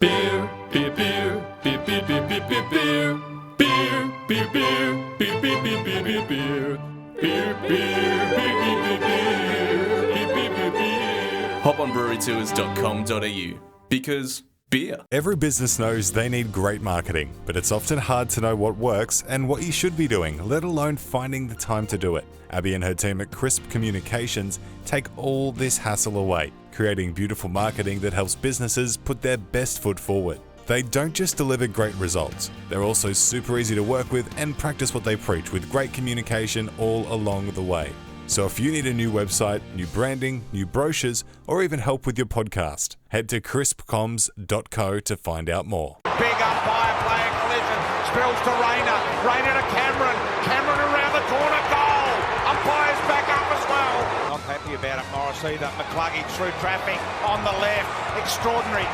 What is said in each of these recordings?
Beer, beer, beer, beer, beer, beer, beer, beer, beer. Beer, beer, beer, beer, beer, beer, beer, beer, beer. Beer, beer, beer, beer, beer, beer, beer, beer, beer. Hop on brewerytours.com.au because beer. Every business knows they need great marketing, but it's often hard to know what works and what you should be doing, let alone finding the time to do it. Abby and her team at Crisp Communications take all this hassle away, creating beautiful marketing that helps businesses put their best foot forward. They don't just deliver great results, they're also super easy to work with and practice what they preach with great communication all along the way. So if you need a new website, new branding, new brochures, or even help with your podcast, head to crispcoms.co to find out more. Big umpire playing collision, spills to Rayner, Rayner to Cameron, Cameron around the corner, goal! Umpire's back up as well. Not happy about it, Morris either. McCluggage through traffic on the left, extraordinary.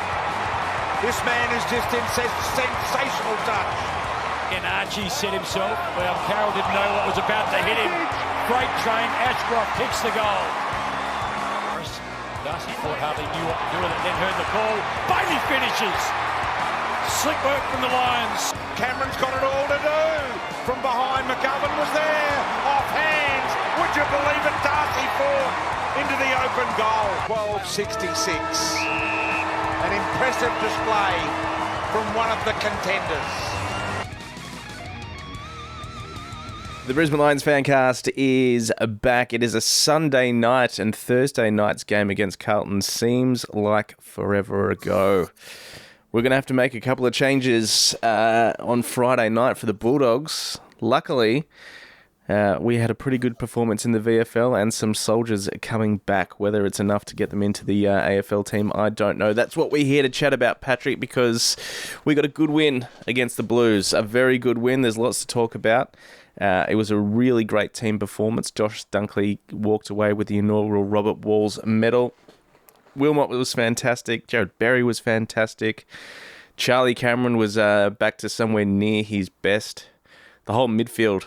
This man is just in sensational touch. And Archie set himself. Well, Carroll didn't know what was about to hit him. Great train, Ashcroft kicks the goal. Darcy thought hardly knew what to do with it, then heard the call. Bailey finishes. Slick work from the Lions. Cameron's got it all to do. From behind, McGovern was there. Off hands. Would you believe it? Darcy fought into the open goal. 12:66. An impressive display from one of the contenders. The Brisbane Lions Fancast is back. It is a Sunday night, and Thursday night's game against Carlton seems like forever ago. We're going to have to make a couple of changes on Friday night for the Bulldogs. Luckily, we had a pretty good performance in the VFL and some soldiers coming back. Whether it's enough to get them into the AFL team, I don't know. That's what we're here to chat about, Patrick, because we got a good win against the Blues. A very good win. There's lots to talk about. It was a really great team performance. Josh Dunkley walked away with the inaugural Robert Walls medal. Wilmot was fantastic. Jared Berry was fantastic. Charlie Cameron was back to somewhere near his best. The whole midfield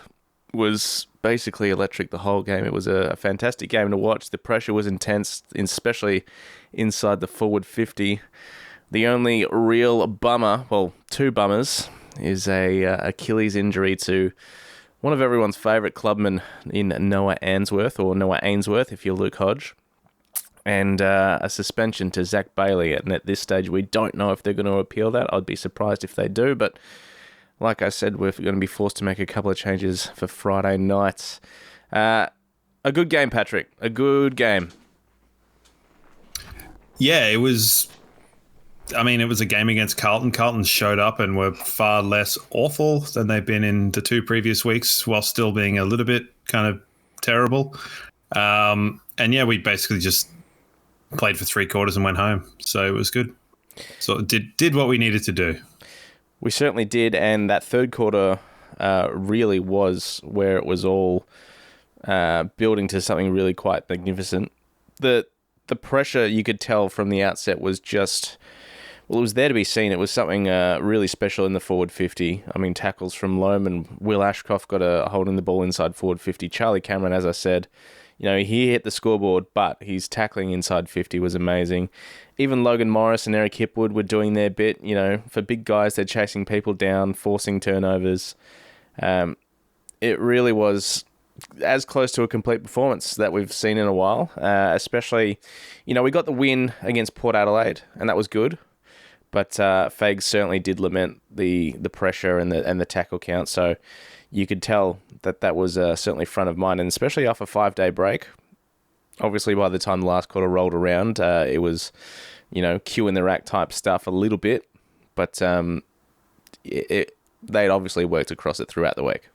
was basically electric the whole game. It was a fantastic game to watch. The pressure was intense, especially inside the forward 50. The only real bummer, well, two bummers, is a Achilles injury to one of everyone's favourite clubmen in Noah Ainsworth, if you're Luke Hodge, and a suspension to Zach Bailey. And at this stage, we don't know if they're going to appeal that. I'd be surprised if they do, but like I said, we're going to be forced to make a couple of changes for Friday night. A good game, Patrick. A good game. Yeah, it was a game against Carlton. Carlton showed up and were far less awful than they've been in the two previous weeks, while still being a little bit kind of terrible. And yeah, we basically just played for 3 quarters and went home. So it was good. So it did what we needed to do. We certainly did, and that third quarter really was where it was all building to something really quite magnificent. The pressure, you could tell from the outset, was just... Well, it was there to be seen. It was something really special in the forward 50. I mean, tackles from Loam and Will Ashcroft got a holding the ball inside forward 50. Charlie Cameron, as I said, he hit the scoreboard, but his tackling inside 50 was amazing. Even Logan Morris and Eric Hipwood were doing their bit. For big guys, they're chasing people down, forcing turnovers. It really was as close to a complete performance that we've seen in a while, especially, we got the win against Port Adelaide, and that was good. But Fags certainly did lament the pressure and the tackle count, so you could tell that was certainly front of mind, and especially off a 5-day break. Obviously, by the time the last quarter rolled around, it was, cue in the rack type stuff a little bit, but they'd obviously worked across it throughout the week.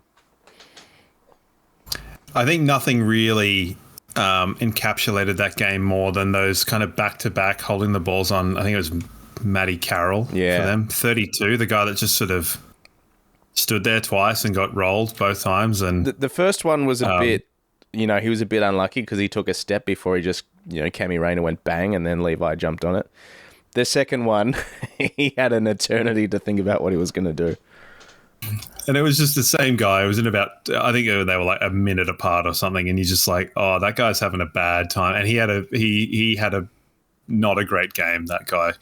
I think nothing really encapsulated that game more than those kind of back-to-back holding the balls on, I think it was Matty Carroll for them. 32, the guy that just sort of stood there twice and got rolled both times. And the first one was a bit, he was a bit unlucky because he took a step before he just, Cammy Rayner went bang and then Levi jumped on it. The second one, he had an eternity to think about what he was going to do. And it was just the same guy. It was in about, I think they were like a minute apart or something. And you're just like, oh, that guy's having a bad time. And he had a not a great game, that guy.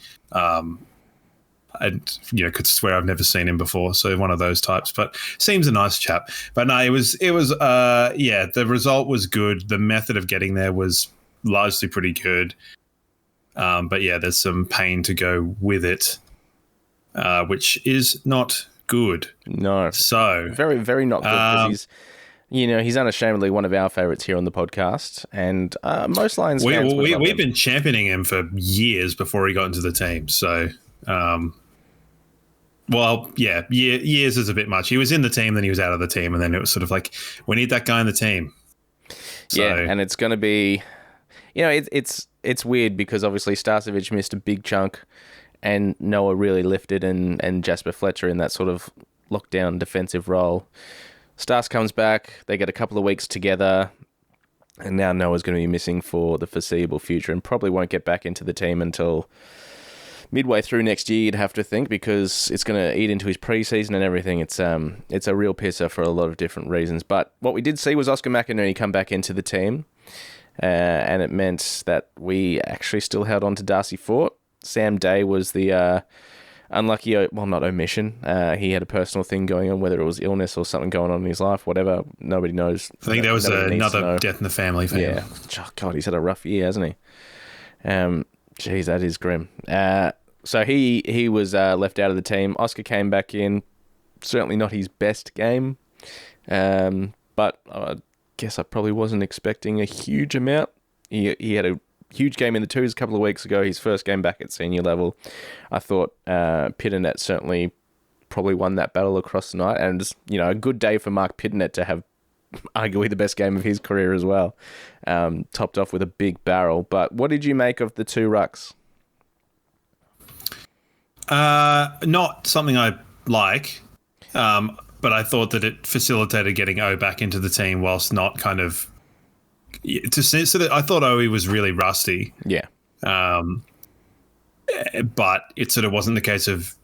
and could swear I've never seen him before. So one of those types, but seems a nice chap. But no, it was the result was good. The method of getting there was largely pretty good. But yeah, there's some pain to go with it, which is not good. No. So very, very not good, because he's unashamedly one of our favourites here on the podcast, and most Lions fans we've been championing him for years before he got into the team. So, years is a bit much. He was in the team, then he was out of the team, and then it was sort of like, we need that guy in the team. So, yeah, and it's going to be, it's weird because obviously Starcevic missed a big chunk, and Noah really lifted, and Jasper Fletcher in that sort of lockdown defensive role. Stas comes back, they get a couple of weeks together, and now Noah's going to be missing for the foreseeable future and probably won't get back into the team until midway through next year, you'd have to think, because it's going to eat into his preseason and everything. It's a real pisser for a lot of different reasons. But what we did see was Oscar McInerney come back into the team, and it meant that we actually still held on to Darcy Fort. Sam Day was the unlucky, not omission. He had a personal thing going on, whether it was illness or something going on in his life, whatever. Nobody knows. I think there was another death in the family for him. Yeah. Oh, God, he's had a rough year, hasn't he? Jeez, that is grim. So he was left out of the team. Oscar came back in. Certainly not his best game. But I guess I probably wasn't expecting a huge amount. He had a huge game in the twos a couple of weeks ago, his first game back at senior level. I thought Pitternet certainly probably won that battle across the night, and a good day for Mark Pitternet to have arguably the best game of his career as well, topped off with a big barrel. But what did you make of the two rucks? Not something I like, but I thought that it facilitated getting O back into the team whilst not kind of so that I thought Owie was really rusty. Yeah. But it sort of wasn't the case of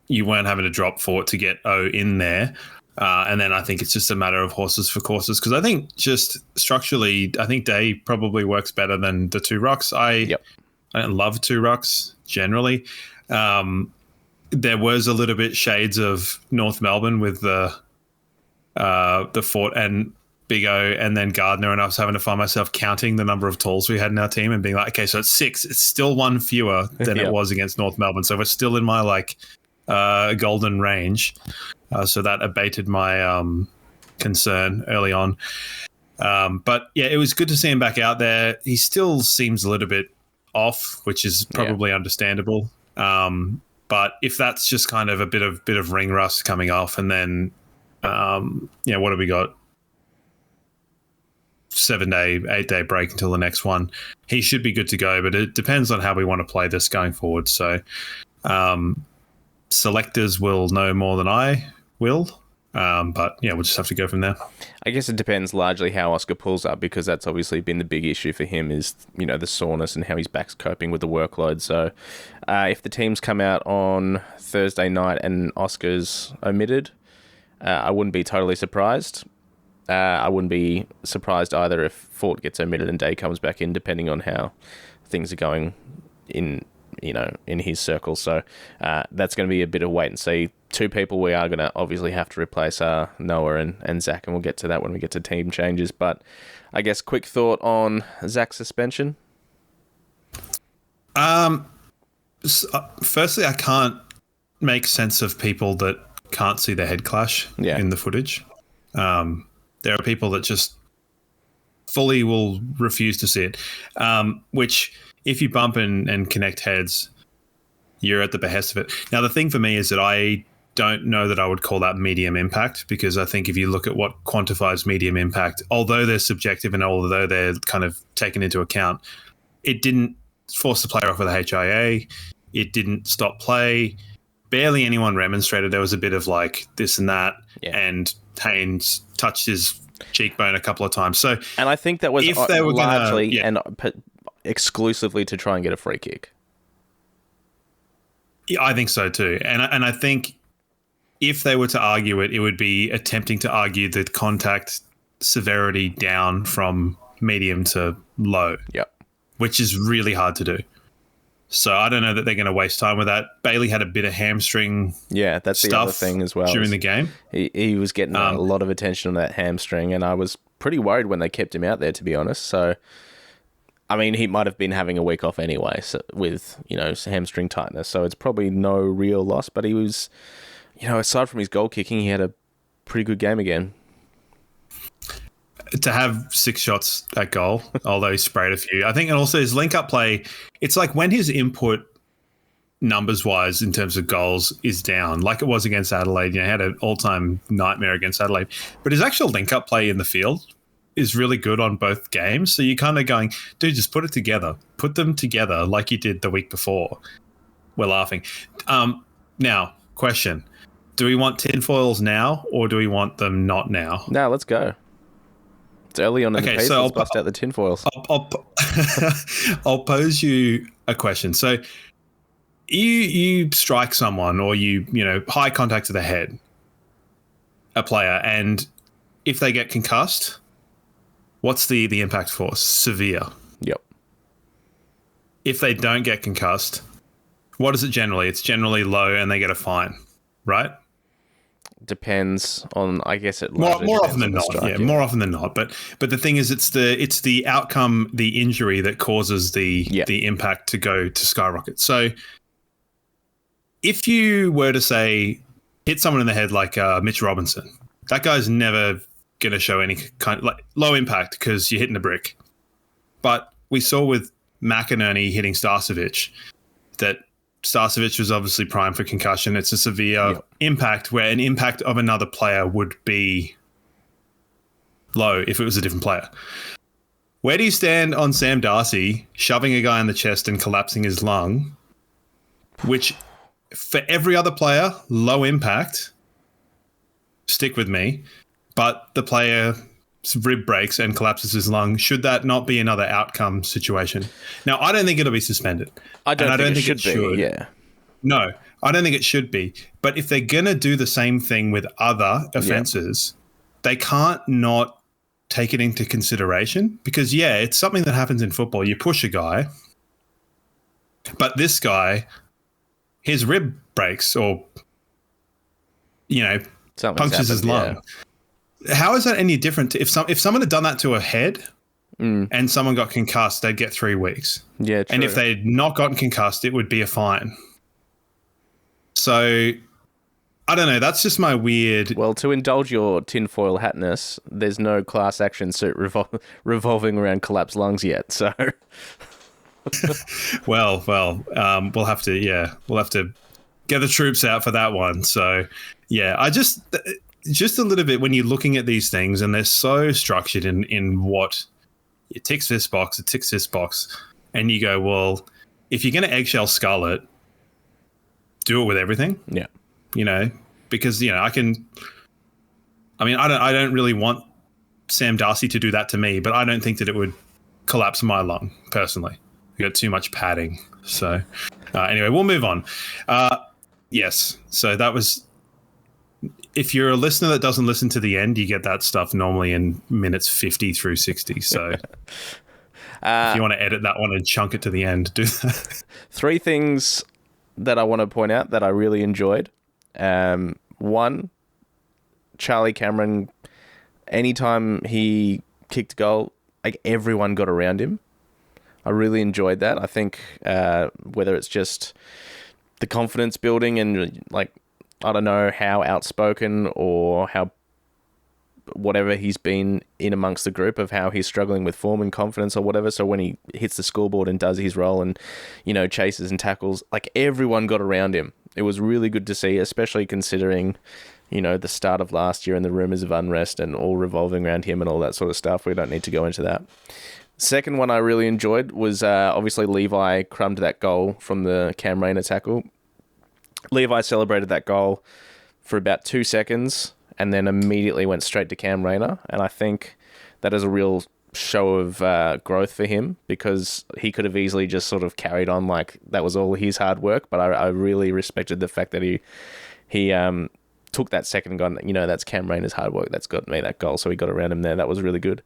you weren't having to drop for it to get O in there. And then I think it's just a matter of horses for courses, because I think just structurally, I think Day probably works better than the two rucks. I don't love two rucks generally. There was a little bit shades of North Melbourne with the Fort and Big O and then Gardner, and I was having to find myself counting the number of talls we had in our team and being like, okay, so it's 6. It's still one fewer than it was against North Melbourne. So we're still in my golden range. So that abated my concern early on. But yeah, it was good to see him back out there. He still seems a little bit off, which is probably understandable. But if that's just kind of a bit of ring rust coming off, and then what have we got? 7-day, 8-day break until the next one. He should be good to go, but it depends on how we want to play this going forward. So selectors will know more than I will. But yeah, we'll just have to go from there. I guess it depends largely how Oscar pulls up, because that's obviously been the big issue for him is, the soreness and how his back's coping with the workload. So if the teams come out on Thursday night and Oscar's omitted, I wouldn't be totally surprised. I wouldn't be surprised either if Fort gets omitted and Day comes back in, depending on how things are going in his circle. So that's going to be a bit of wait and see. Two people we are going to obviously have to replace are Noah and Zach, and we'll get to that when we get to team changes. But I guess quick thought on Zach's suspension. Firstly, I can't make sense of people that can't see the head clash in the footage. There are people that just fully will refuse to see it, which if you bump and connect heads, you're at the behest of it. Now, the thing for me is that I don't know that I would call that medium impact, because I think if you look at what quantifies medium impact, although they're subjective and although they're kind of taken into account, it didn't force the player off with a HIA. It didn't stop play. Barely anyone remonstrated. There was a bit of this and that, and Haynes touched his cheekbone a couple of times. So, and I think that was if they were largely and exclusively to try and get a free kick. Yeah, I think so too. And I think if they were to argue it, it would be attempting to argue the contact severity down from medium to low. Yep. Which is really hard to do. So I don't know that they're going to waste time with that. Bailey had a bit of hamstring Yeah, that's the other thing as well. During the game. He was getting a lot of attention on that hamstring, and I was pretty worried when they kept him out there, to be honest. So, I mean, he might have been having a week off anyway with, hamstring tightness. So it's probably no real loss, but he was, aside from his goal kicking, he had a pretty good game again. To have 6 shots at goal, although he sprayed a few. I think, and also his link-up play, it's like when his input numbers-wise in terms of goals is down, like it was against Adelaide. He had an all-time nightmare against Adelaide. But his actual link-up play in the field is really good on both games. So you're kind of going, dude, just put it together. Put them together like you did the week before. We're laughing. Now, question. Do we want tinfoils now or do we want them not now? No, let's go. It's early on in the piece. So let's bust out the tinfoils. I'll pose you a question. So you strike someone or you high contact to the head, a player, and if they get concussed, what's the impact force? Severe. Yep. If they don't get concussed, what is it generally? It's generally low and they get a fine, right? Depends on, I guess it more often than not. More often than not. But the thing is, it's the outcome, the injury that causes the impact to go to skyrocket. So if you were to say hit someone in the head like Mitch Robinson, that guy's never going to show any kind of like low impact because you're hitting a brick. But we saw with McInerney hitting Starcevic that Starcevic was obviously primed for concussion. It's a severe impact where an impact of another player would be low if it was a different player. Where do you stand on Sam Darcy shoving a guy in the chest and collapsing his lung, which for every other player, low impact, stick with me, but the player rib breaks and collapses his lung? Should that not be another outcome situation? Now, I don't think it'll be suspended. I don't think it should be. Yeah. No, I don't think it should be. But if they're going to do the same thing with other offences, they can't not take it into consideration because, it's something that happens in football. You push a guy, but this guy, his rib breaks or, punctures his lung. Yeah. How is that any different to if someone had done that to a head and someone got concussed, they'd get 3 weeks. Yeah, true. And if they'd not gotten concussed, it would be a fine. So, I don't know. That's just my weird... Well, to indulge your tinfoil hatness, there's no class action suit revolving around collapsed lungs yet, so... Well, we'll have to get the troops out for that one. So, I just a little bit when you're looking at these things and they're so structured in what it ticks this box, and you go, well, if you're going to eggshell skull it, do it with everything. Yeah. Because, I don't really want Sam Darcy to do that to me, but I don't think that it would collapse my lung personally. You got too much padding. So anyway, we'll move on. Yes. So that was, if you're a listener that doesn't listen to the end, you get that stuff normally in minutes 50 through 60. So if you want to edit that one and chunk it to the end, do that. 3 things that I want to point out that I really enjoyed. 1, Charlie Cameron, anytime he kicked a goal, like everyone got around him. I really enjoyed that. I think whether it's just the confidence building and like, I don't know how outspoken or how whatever he's been in amongst the group of how he's struggling with form and confidence or whatever. So when he hits the scoreboard and does his role and, chases and tackles, like everyone got around him. It was really good to see, especially considering, the start of last year and the rumours of unrest and all revolving around him and all that sort of stuff. We don't need to go into that. Second one I really enjoyed was obviously Levi crumbed that goal from the Cam Rayner tackle. Levi celebrated that goal for about 2 seconds and then immediately went straight to Cam Rayner. And I think that is a real show of growth for him because he could have easily just sort of carried on like that was all his hard work. But I really respected the fact that he took that second and gone, that's Cam Rayner's hard work. That's got me that goal. So he got around him there. That was really good.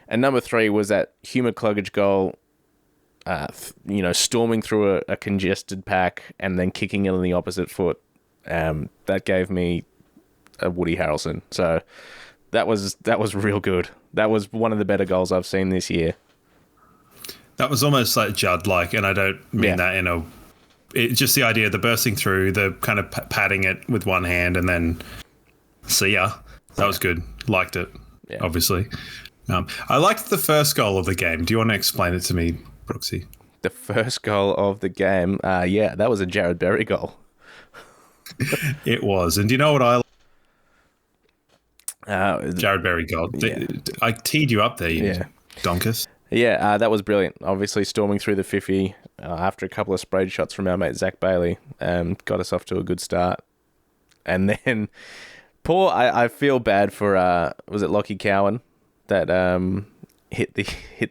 And number 3 was that Huma Cluggage goal. storming through a congested pack and then kicking it on the opposite foot. That gave me a Woody Harrelson. So that was real good. That was one of the better goals I've seen this year. That was almost like Judd-like, and I don't mean that in a... It's just the idea of the bursting through, the kind of patting it with one hand, and then see ya. That was good. Liked it, obviously. I liked the first goal of the game. Do you want to explain it to me, Brooksy? The first goal of the game? That was a Jared Berry goal. It was. And do you know what Jared Berry goal. Yeah. I teed you up there, you donkus. Yeah, that was brilliant. Obviously, storming through the 50 after a couple of sprayed shots from our mate Zach Bailey got us off to a good start. And then, I feel bad for, was it Lockie Cowan that hit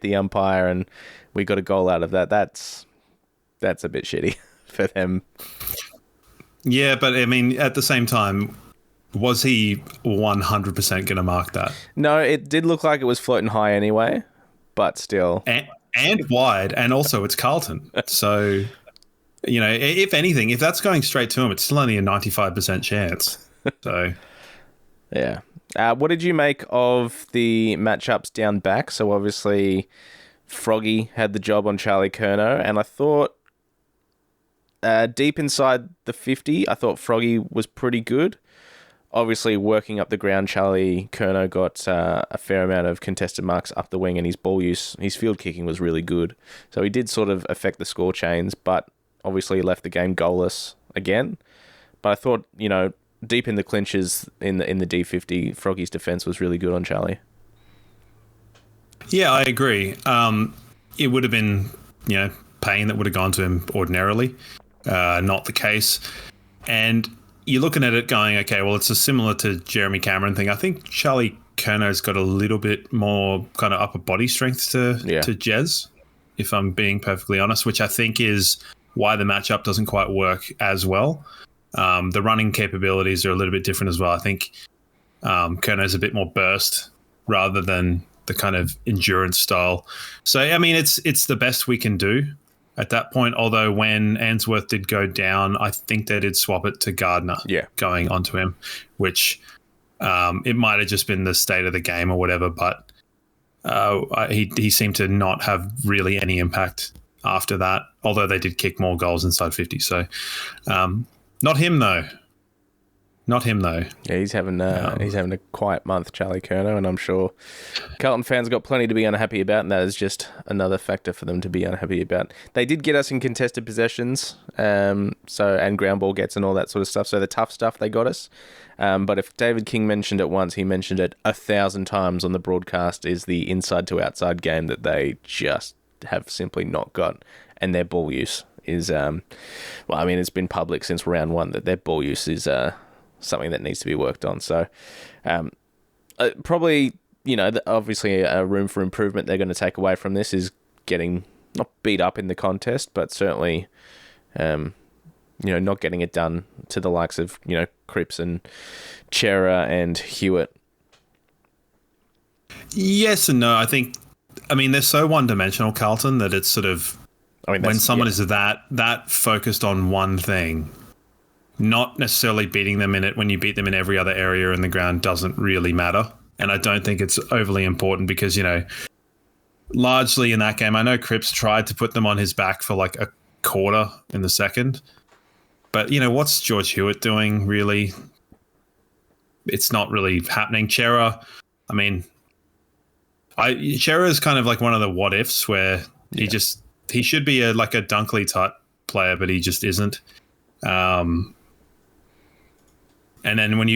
the umpire and we got a goal out of that. That's a bit shitty for them. Yeah, but I mean, at the same time, was he 100% going to mark that? No, it did look like it was floating high anyway. But still. And wide, and also it's Carlton. So, if anything, if that's going straight to him, it's still only a 95% chance. So, yeah. What did you make of the matchups down back? So, obviously, Froggy had the job on Charlie Curnow, and I thought deep inside the 50, I thought Froggy was pretty good. Obviously, working up the ground, Charlie Curnow got a fair amount of contested marks up the wing, and his ball use, his field kicking was really good. So he did sort of affect the score chains, but obviously he left the game goalless again. But I thought, deep in the clinches in the D50, Froggy's defence was really good on Charlie. Yeah, I agree. It would have been, pain that would have gone to him ordinarily. Not the case. And you're looking at it going, okay, well, it's a similar to Jeremy Cameron thing. I think Charlie Curnow's got a little bit more kind of upper body strength to Jez, if I'm being perfectly honest, which I think is why the matchup doesn't quite work as well. The running capabilities are a little bit different as well. I think Curnow's a bit more burst rather than the kind of endurance style. So, I mean, it's the best we can do at that point, although when Ainsworth did go down, I think they did swap it to Gardner going onto him, which it might have just been the state of the game or whatever, but he seemed to not have really any impact after that, although they did kick more goals inside 50. So not him, though. Yeah, he's having a quiet month, Charlie Curnow, and I'm sure Carlton fans got plenty to be unhappy about, and that is just another factor for them to be unhappy about. They did get us in contested possessions, and ground ball gets and all that sort of stuff. So the tough stuff they got us. But if David King mentioned it once, he mentioned it 1,000 times on the broadcast, is the inside to outside game that they just have simply not got, and their ball use is it's been public since round one that their ball use is something that needs to be worked on. So probably, obviously a room for improvement they're going to take away from this is getting, not beat up in the contest, but certainly, not getting it done to the likes of, Cripps and Chera and Hewitt. Yes and no. They're so one-dimensional, Carlton, that it's sort of, when someone is that focused on one thing, not necessarily beating them in it when you beat them in every other area in the ground doesn't really matter. And I don't think it's overly important because, largely in that game, I know Cripps tried to put them on his back for like a quarter in the second. But, what's George Hewitt doing, really? It's not really happening. Chera, Chera is kind of like one of the what-ifs where he should be a Dunkley type player, but he just isn't. And then when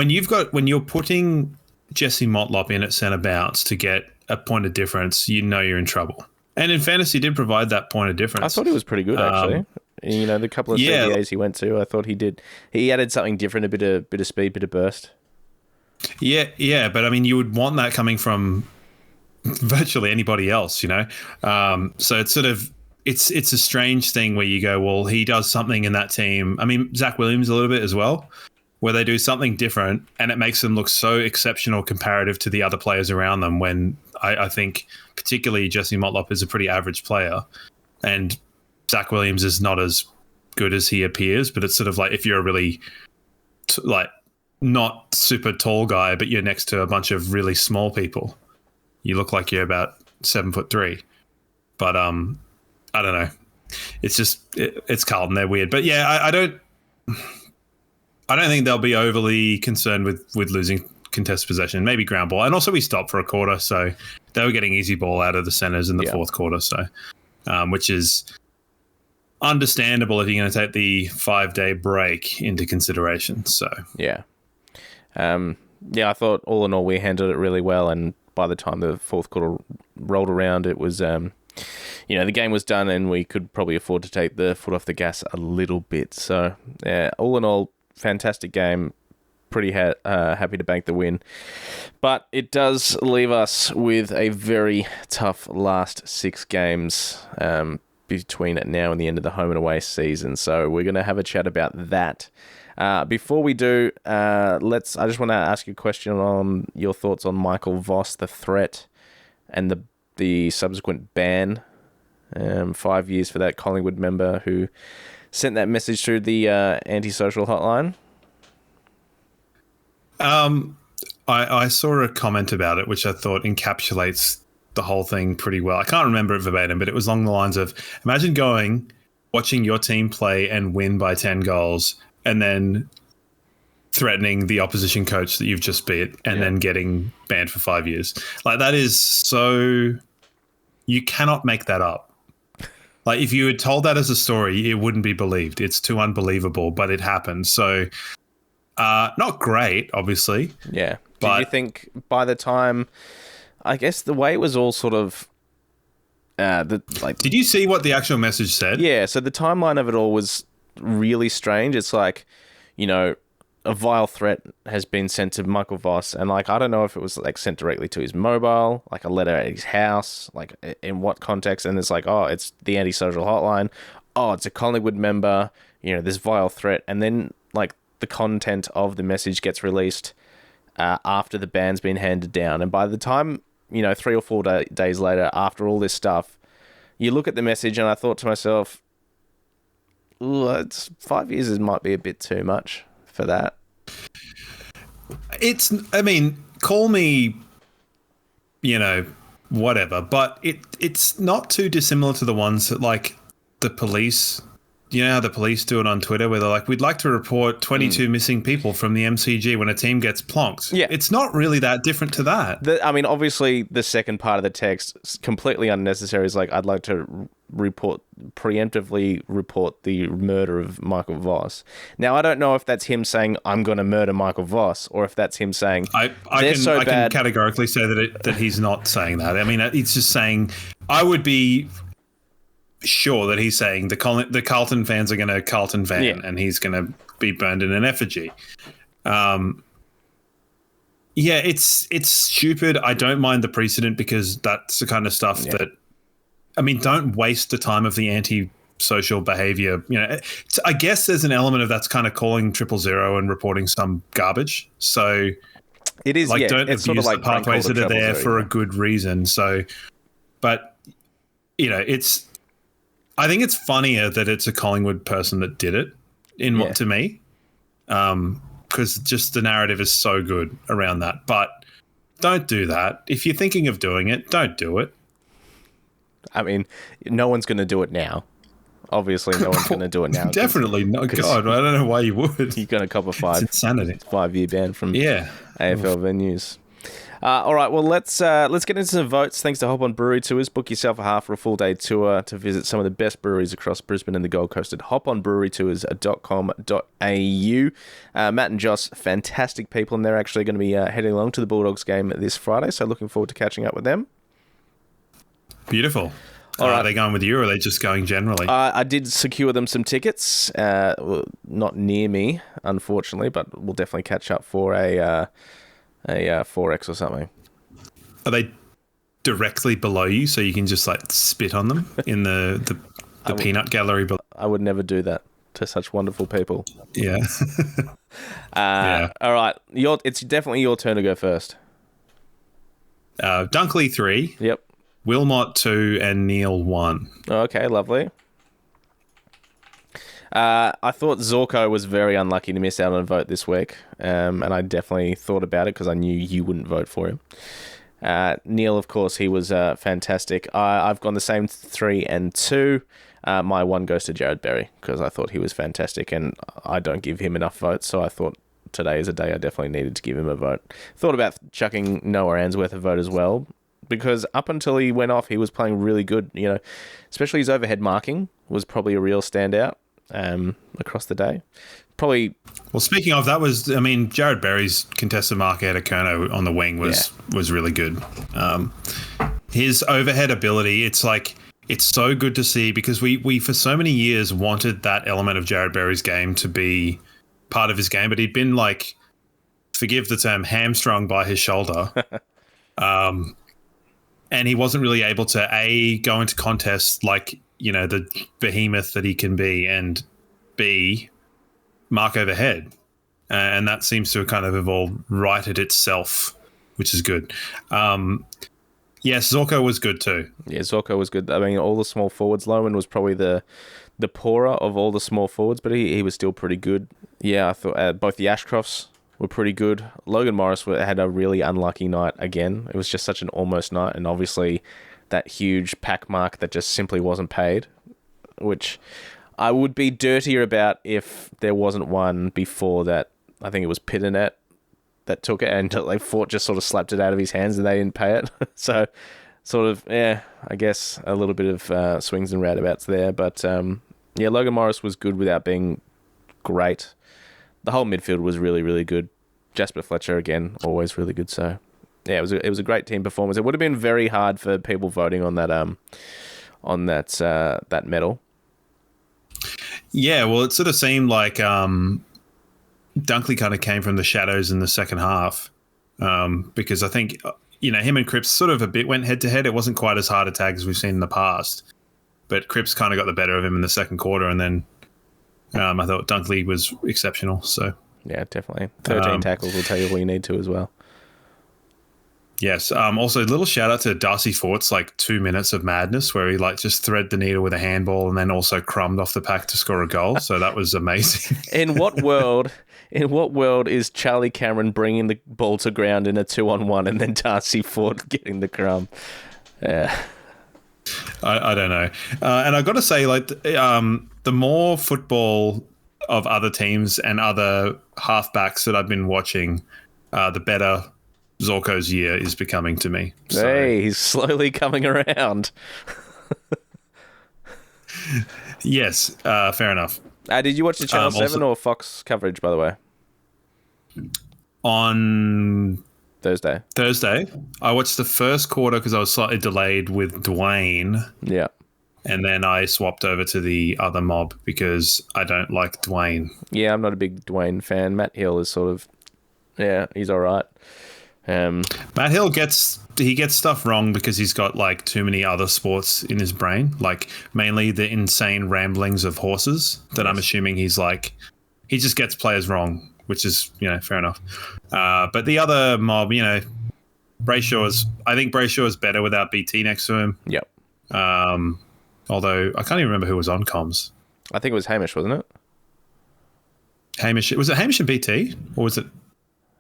you're putting Jesse Motlop in at centre bounce to get a point of difference, you're in trouble. And in fairness, he did provide that point of difference. I thought he was pretty good, actually. The couple of CBAs he went to, I thought he did. He added something different, a bit of speed, bit of burst. Yeah, but you would want that coming from virtually anybody else, So it's sort of it's a strange thing where you go, well, he does something in that team. Zach Williams a little bit as well, where they do something different and it makes them look so exceptional comparative to the other players around them when I think particularly Jesse Motlop is a pretty average player, and Zach Williams is not as good as he appears. But it's sort of like if you're a really not super tall guy, but you're next to a bunch of really small people, you look like you're about 7'3". But I don't know. It's just it's Carlton. They're weird. But yeah, I don't think they'll be overly concerned with losing contested possession. Maybe ground ball, and also we stopped for a quarter, so they were getting easy ball out of the centers in the fourth quarter. So, which is understandable if you're going to take the 5-day break into consideration. So I thought all in all we handled it really well, and by the time the fourth quarter rolled around, it was the game was done, and we could probably afford to take the foot off the gas a little bit. So all in all, fantastic game. Pretty happy to bank the win, but it does leave us with a very tough last 6 games between now and the end of the home and away season. So we're going to have a chat about that. Before we do, I just want to ask you a question on your thoughts on Michael Voss, the threat, and the subsequent ban. 5 years for that Collingwood member who sent that message through the antisocial hotline. I saw a comment about it, which I thought encapsulates the whole thing pretty well. I can't remember it verbatim, but it was along the lines of, imagine watching your team play and win by 10 goals, and then threatening the opposition coach that you've just beat, and then getting banned for 5 years. Like, that is so... You cannot make that up. Like, if you had told that as a story, it wouldn't be believed. It's too unbelievable, but it happened. So, not great, obviously. Yeah. But do you think by the time... I guess the way it was all sort of... Did you see what the actual message said? Yeah, so the timeline of it all was really strange. It's like, a vile threat has been sent to Michael Voss, and I don't know if it was sent directly to his mobile, a letter at his house, in what context, and it's it's the antisocial hotline, it's a Collingwood member, this vile threat, and then the content of the message gets released after the ban's been handed down, and by the time 3 or 4 days later, after all this stuff, you look at the message, and I thought to myself, it's 5 years might be a bit too much for that. Call me, whatever, but it's not too dissimilar to the ones that the police, how the police do it on Twitter, where they're like, we'd like to report 22 missing people from the MCG when a team gets plonked. Yeah. It's not really that different to that. Obviously the second part of the text is completely unnecessary. It's I'd like to preemptively report the murder of Michael Voss. Now, I don't know if that's him saying, I'm going to murder Michael Voss, or if that's him saying, I can categorically say that he's not saying that. It's just saying, I would be sure that he's saying the Carlton fans are going to Carlton fan, and he's going to be burned in an effigy. It's stupid. I don't mind the precedent, because that's the kind of stuff that, don't waste the time of the anti-social behavior. I guess there's an element of that's kind of calling 000 and reporting some garbage. So it is, don't it's abuse sort of the pathways that are there for a good reason. So, but I think it's funnier that it's a Collingwood person that did it to me. Because just the narrative is so good around that. But don't do that. If you're thinking of doing it, don't do it. No one's going to do it now. Obviously, no one's going to do it now. Definitely not. God, I don't know why you would. You're going to cop a 5-year ban from AFL venues. All right, well, let's get into some votes. Thanks to Hop On Brewery Tours. Book yourself a half or a full day tour to visit some of the best breweries across Brisbane and the Gold Coast at hoponbrewerytours.com.au. Matt and Joss, fantastic people, and they're actually going to be heading along to the Bulldogs game this Friday, so looking forward to catching up with them. Beautiful. All right. Are they going with you, or are they just going generally? I did secure them some tickets. Not near me, unfortunately, but we'll definitely catch up for a 4X or something. Are they directly below you, so you can just spit on them in the peanut gallery below? I would never do that to such wonderful people. Yeah. All right. It's definitely your turn to go first. Dunkley 3, Yep. Wilmot 2, and Neil 1. Okay, lovely. I thought Zorko was very unlucky to miss out on a vote this week, and I definitely thought about it because I knew you wouldn't vote for him. Neil, of course, he was fantastic. I've gone the same 3 and 2. My 1 goes to Jared Berry because I thought he was fantastic, and I don't give him enough votes, so I thought today is a day I definitely needed to give him a vote. Thought about chucking Noah Answorth a vote as well, because up until he went off, he was playing really good. Especially his overhead marking was probably a real standout across the day. Probably. Well, speaking of, Jared Berry's contested mark out of Kerno on the wing was really good. His overhead ability, it's so good to see, because we for so many years wanted that element of Jared Berry's game to be part of his game, but he'd been forgive the term, hamstrung by his shoulder. And he wasn't really able to go into contests the behemoth that he can be, and B, mark overhead. And that seems to have kind of evolved, righted itself, which is good. Yes, Zorko was good too. Yeah, Zorko was good. I mean, all the small forwards, Loman was probably the poorer of all the small forwards, but he was still pretty good. Yeah, I thought both the Ashcrofts were pretty good. Logan Morris had a really unlucky night again. It was just such an almost night, and obviously that huge pack mark that just simply wasn't paid, which I would be dirtier about if there wasn't one before that. I think it was Pitternet that took it, and Fort just sort of slapped it out of his hands and they didn't pay it. So sort of, I guess a little bit of swings and roundabouts there. But Logan Morris was good without being great. The whole midfield was really, really good. Jasper Fletcher, again, always really good. So, yeah, it was a great team performance. It would have been very hard for people voting on that medal. Yeah, well, it sort of seemed like Dunkley kind of came from the shadows in the second half, because I think him and Cripps sort of a bit went head to head. It wasn't quite as hard a tag as we've seen in the past, but Cripps kind of got the better of him in the second quarter, and then I thought Dunkley was exceptional. So yeah, definitely 13 tackles will tell you all you need to as well. Yes. Also, a little shout out to Darcy Fort's 2 minutes of madness where he just thread the needle with a handball and then also crumbed off the pack to score a goal. So that was amazing. In what world is Charlie Cameron bringing the ball to ground in a 2-on-1 and then Darcy Fort getting the crumb? Yeah. I don't know. And I've got to say, the more football of other teams and other halfbacks that I've been watching, the better Zorko's year is becoming to me. So. Hey, he's slowly coming around. Yes, fair enough. Did you watch the Channel 7 or Fox coverage, by the way? On Thursday, I watched the first quarter because I was slightly delayed with Dwayne. Yeah. And then I swapped over to the other mob because I don't like Dwayne. Yeah, I'm not a big Dwayne fan. Matt Hill is sort of, he's all right. Matt Hill gets stuff wrong because he's got too many other sports in his brain, mainly the insane ramblings of horses that I'm assuming he just gets players wrong, which is, fair enough. But the other mob, I think Brayshaw is better without BT next to him. Yep. Although I can't even remember who was on comms. I think it was Hamish, wasn't it? Hamish. Was it Hamish and BT? Or was it?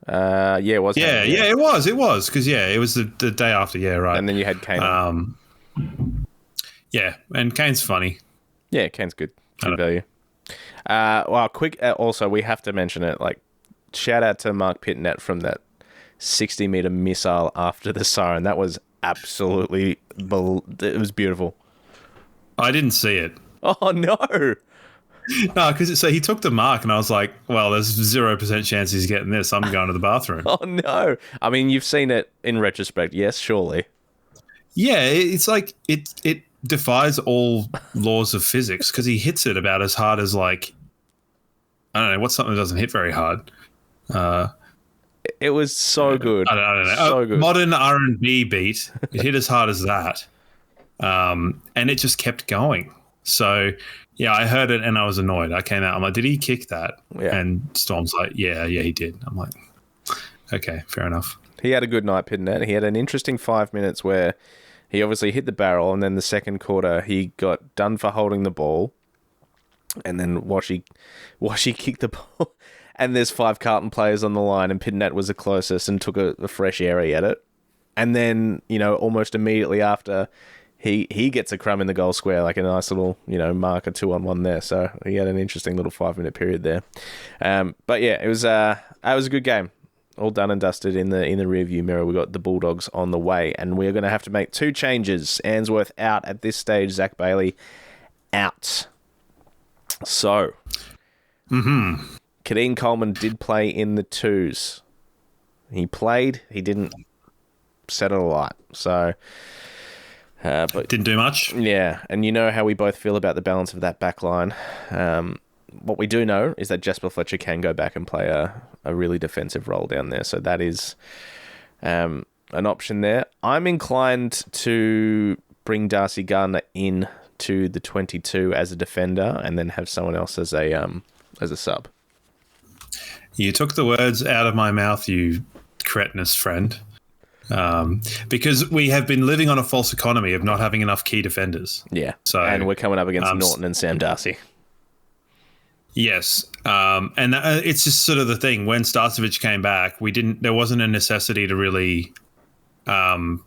Yeah, it was. Yeah, Hamish, it was. It was. Because, it was the day after. Yeah, right. And then you had Kane. Yeah, and Kane's funny. Yeah, Kane's good. Good value. Quick. Also, we have to mention it. Shout out to Mark Pitnet from that 60-meter missile after the siren. That was absolutely. It was beautiful. I didn't see it. Oh no! No, because he took the mark, and I was like, "Well, there's 0% chance he's getting this. I'm going to the bathroom." Oh no! I mean, you've seen it in retrospect, yes, surely. Yeah, it's it defies all laws of physics because he hits it about as hard as I don't know what's something that doesn't hit very hard. It was so good. I don't know. So good. Modern R&B beat. It hit as hard as that. And it just kept going. So, yeah, I heard it and I was annoyed. I came out. I'm like, did he kick that? Yeah. And Storm's like, yeah, he did. I'm like, okay, fair enough. He had a good night, Pitnet. He had an interesting 5 minutes where he obviously hit the barrel, and then the second quarter he got done for holding the ball, and then Washy kicked the ball, and there's 5 Carlton players on the line, and Pitnet was the closest and took a fresh airy at it. And then, almost immediately after, he gets a crumb in the goal square, like a nice little, marker 2-on-1 there. So he had an interesting little 5-minute period there. But yeah, it was a good game. All done and dusted in the rear view mirror. We got the Bulldogs on the way, and we're going to have to make 2 changes. Ainsworth out at this stage. Zach Bailey out. So, Kadeem Coleman did play in the 2s. He played. He didn't set it alight. So, but didn't do much. Yeah, and you know how we both feel about the balance of that back line. What we do know is that Jasper Fletcher can go back and play a really defensive role down there. So that is an option there. I'm inclined to bring Darcy Gardner in to the 22 as a defender and then have someone else as a sub. You took the words out of my mouth, you cretinous friend. Because we have been living on a false economy of not having enough key defenders. Yeah. So, and we're coming up against Norton and Sam Darcy. Yes, and it's just sort of the thing. When Starcevich came back, there wasn't a necessity to really, we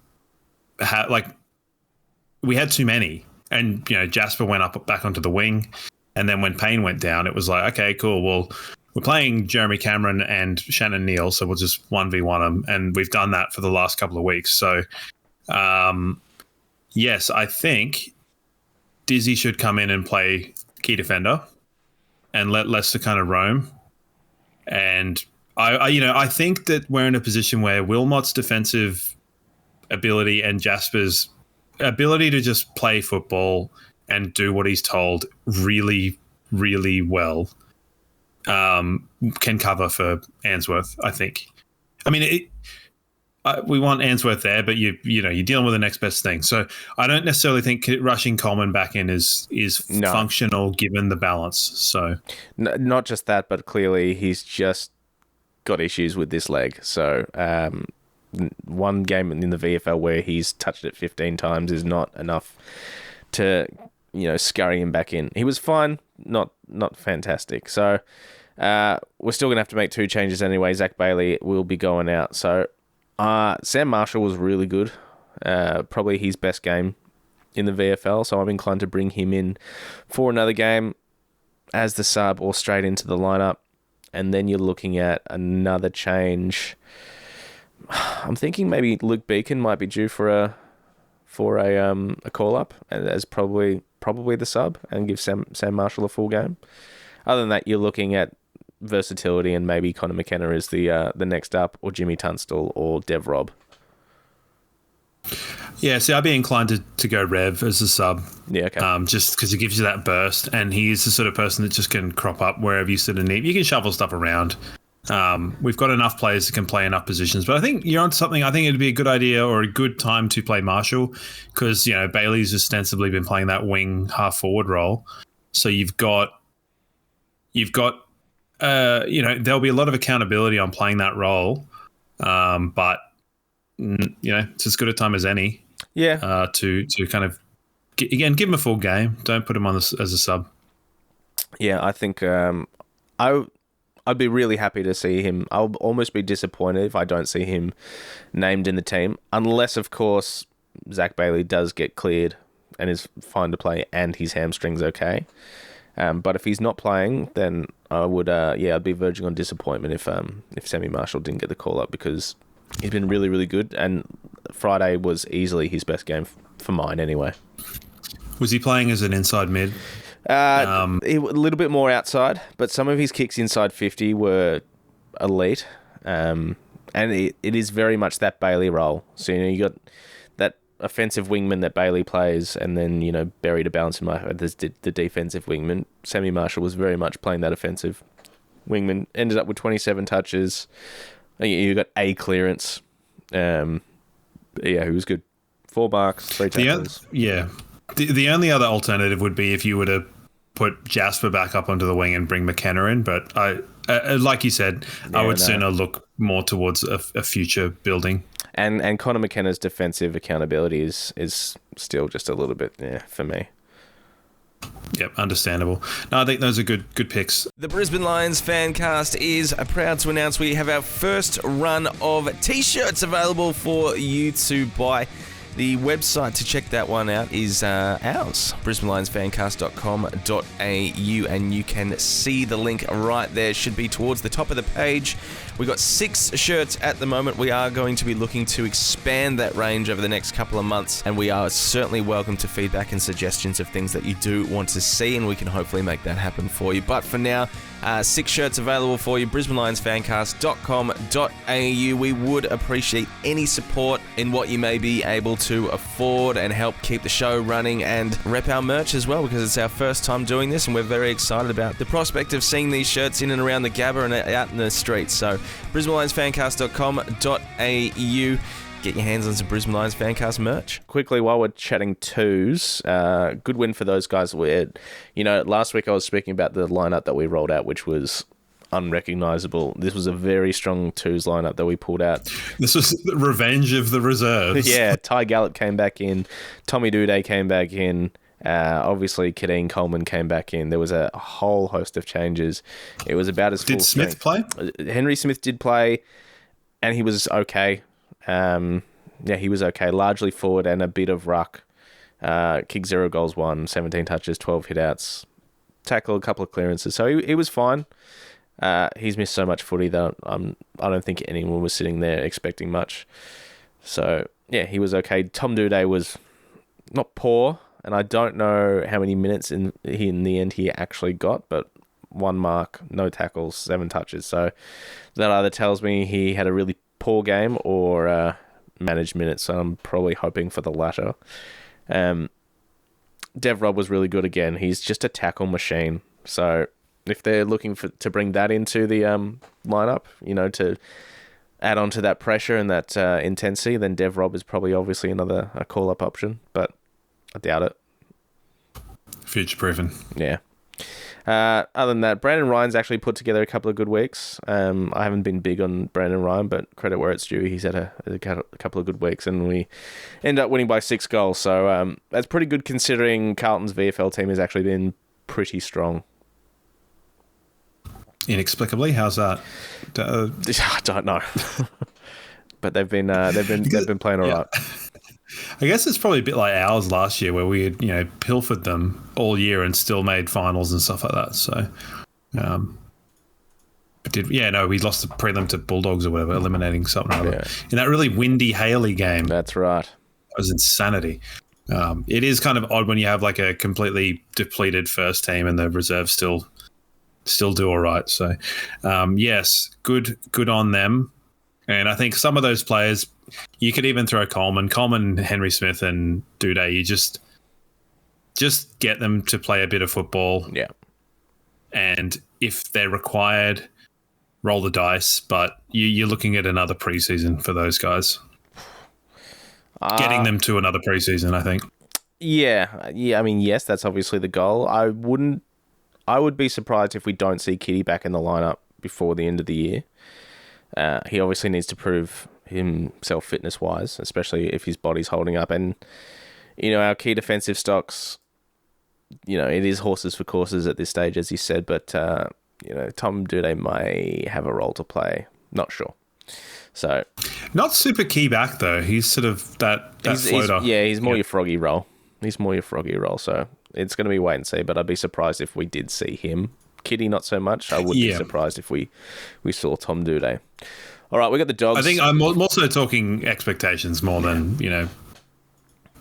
had too many, and Jasper went back onto the wing, and then when Payne went down, it was like, okay, cool. Well, we're playing Jeremy Cameron and Shannon Neal, so we'll just 1v1 them, and we've done that for the last couple of weeks. So, yes, I think Dizzy should come in and play key defender and let Lester kind of roam. And I think that we're in a position where Wilmot's defensive ability and Jasper's ability to just play football and do what he's told really, really well can cover for Ainsworth, I think. I mean, we want Ainsworth there, but you're dealing with the next best thing. So I don't necessarily think rushing Coleman back in is functional given the balance. So not just that, but clearly he's just got issues with this leg. So one game in the VFL where he's touched it 15 times is not enough to scurry him back in. He was fine, not fantastic. So we're still gonna have to make 2 changes anyway. Zach Bailey will be going out. So. Sam Marshall was really good, probably his best game in the VFL, so I'm inclined to bring him in for another game as the sub or straight into the lineup. And then you're looking at another change. I'm thinking maybe Luke Beacon might be due for a call up as probably the sub and give Sam Marshall a full game. Other than that, you're looking at versatility, and maybe Connor McKenna is the next up, or Jimmy Tunstall, or Dev Robb. Yeah, see, I'd be inclined to go Rev as a sub. Yeah, okay. Just because he gives you that burst, and he's the sort of person that just can crop up wherever you sort of need. You can shuffle stuff around. We've got enough players that can play enough positions, but I think you're on something. I think it'd be a good idea or a good time to play Marshall because Bailey's ostensibly been playing that wing half forward role, so you've got. There'll be a lot of accountability on playing that role, but it's as good a time as any. Yeah. To kind of give him a full game. Don't put him on as a sub. Yeah, I think I'd be really happy to see him. I'll almost be disappointed if I don't see him named in the team, unless of course Zach Bailey does get cleared and is fine to play, and his hamstring's okay. But if he's not playing, then I would, I'd be verging on disappointment if Sammy Marshall didn't get the call up, because he's been really, really good, and Friday was easily his best game for mine anyway. Was he playing as an inside mid? A little bit more outside, but some of his kicks inside 50 were elite, and it is very much that Bailey role. So you got that offensive wingman that Bailey plays, and then Berry to balance him out as the defensive wingman. Sammy Marshall was very much playing that offensive wingman. Ended up with 27 touches. You got a clearance. He was good. 4 marks, 3 tackles. The only other alternative would be if you were to put Jasper back up onto the wing and bring McKenna in. But like you said, I would sooner look more towards a future building. And Connor McKenna's defensive accountability is still just a little bit for me. Yep, understandable. No, I think those are good picks. The Brisbane Lions Fancast is proud to announce we have our first run of T-shirts available for you to buy. The website to check that one out is ours, brisbanelionsfancast.com.au, and you can see the link right there. It should be towards the top of the page. We've got 6 shirts at the moment. We are going to be looking to expand that range over the next couple of months, and we are certainly welcome to feedback and suggestions of things that you do want to see, and we can hopefully make that happen for you. But for now, 6 shirts available for you, brisbanelionsfancast.com.au. We would appreciate any support in what you may be able to afford and help keep the show running and rep our merch as well, because it's our first time doing this and we're very excited about the prospect of seeing these shirts in and around the Gabba and out in the streets. So brisbanelionsfancast.com.au. Get your hands on some Brisbane Lions Fancast merch. Quickly, while we're chatting twos, good win for those guys. Last week I was speaking about the lineup that we rolled out, which was unrecognisable. This was a very strong twos lineup that we pulled out. This was the revenge of the reserves. Yeah, Ty Gallup came back in. Tommy Duday came back in. Obviously, Kadeen Coleman came back in. There was a whole host of changes. It was about as full strength. Did Smith play? Henry Smith did play, and he was okay. He was okay. Largely forward and a bit of ruck. Kick 0 goals, 1, 17 touches, 12 hitouts. Tackle a couple of clearances. So he was fine. He's missed so much footy that I don't think anyone was sitting there expecting much. So, yeah, he was okay. Tom Duday was not poor, and I don't know how many minutes in the end he actually got, but 1 mark, no tackles, 7 touches. So that either tells me he had a really poor game or managed minutes, so I'm probably hoping for the latter. Dev Rob was really good again. He's just a tackle machine. So if they're looking to bring that into the lineup, to add on to that pressure and that intensity, then Dev Rob is probably obviously a call-up option, but I doubt it. Future-proofing. Yeah. Other than that, Brandon Ryan's actually put together a couple of good weeks. I haven't been big on Brandon Ryan, but credit where it's due. He's had a couple of good weeks, and we end up winning by 6 goals. So that's pretty good considering Carlton's VFL team has actually been pretty strong. Inexplicably, how's that? I don't know, but they've been playing all right. I guess it's probably a bit like ours last year, where we had pilfered them all year and still made finals and stuff like that. So, we lost the prelim to Bulldogs or whatever, eliminating something or other in that really windy Haley game. That's right. It was insanity. It is kind of odd when you have like a completely depleted first team and the reserves still do all right. So, yes, good on them. And I think some of those players, you could even throw Coleman, Henry Smith, and Duday. You just get them to play a bit of football. Yeah. And if they're required, roll the dice. But you're looking at another preseason for those guys. Getting them to another preseason, I think. Yeah. I mean, yes, that's obviously the goal. I would be surprised if we don't see Kitty back in the lineup before the end of the year. He obviously needs to prove himself fitness-wise, especially if his body's holding up. And, our key defensive stocks, it is horses for courses at this stage, as you said. But, Tom Duday may have a role to play. Not sure. So, not super key back, though. He's sort of that floater. He's more your froggy role. So it's going to be wait and see. But I'd be surprised if we did see him. Kitty, not so much. I would be surprised if we saw Tom Duday. All right, we got the Dogs. I think I'm also talking expectations more than,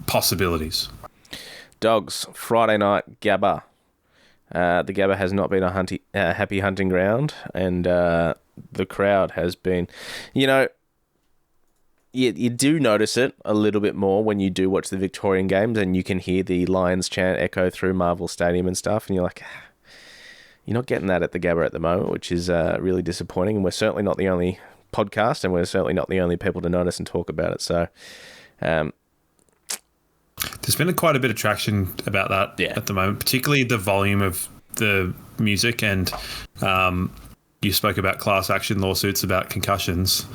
possibilities. Dogs, Friday night, Gabba. The Gabba has not been a happy hunting ground, and the crowd has been, you do notice it a little bit more when you do watch the Victorian games, and you can hear the Lions chant echo through Marvel Stadium and stuff, and you're like, you're not getting that at the Gabba at the moment, which is really disappointing. And we're certainly not the only podcast, and we're certainly not the only people to notice and talk about it. So, There's been quite a bit of traction about that at the moment, particularly the volume of the music. And you spoke about class action lawsuits about concussions.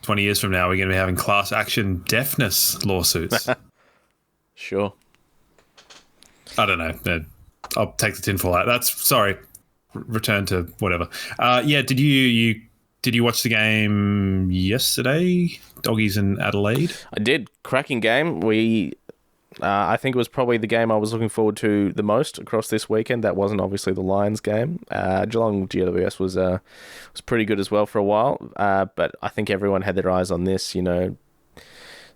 20 years from now, we're going to be having class action deafness lawsuits. Sure. I don't know. I'll take the tinfoil out. Return to whatever. Did you watch the game yesterday? Doggies in Adelaide? I did. Cracking game. I think it was probably the game I was looking forward to the most across this weekend. That wasn't obviously the Lions game. Geelong GWS was pretty good as well for a while. But I think everyone had their eyes on this.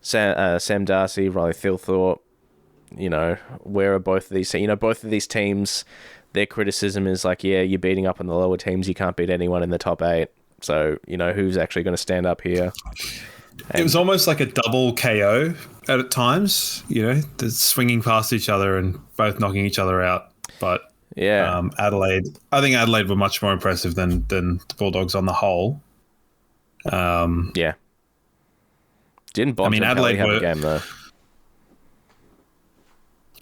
Sam Darcy, Riley Thilthorpe. Where are both of these? Both of these teams, their criticism is like, yeah, you're beating up on the lower teams. You can't beat anyone in the top 8. So, who's actually going to stand up here? It was almost like a double KO at times, they're swinging past each other and both knocking each other out. But Adelaide, I think Adelaide were much more impressive than the Bulldogs on the whole. Yeah. Didn't Adelaide have a game though?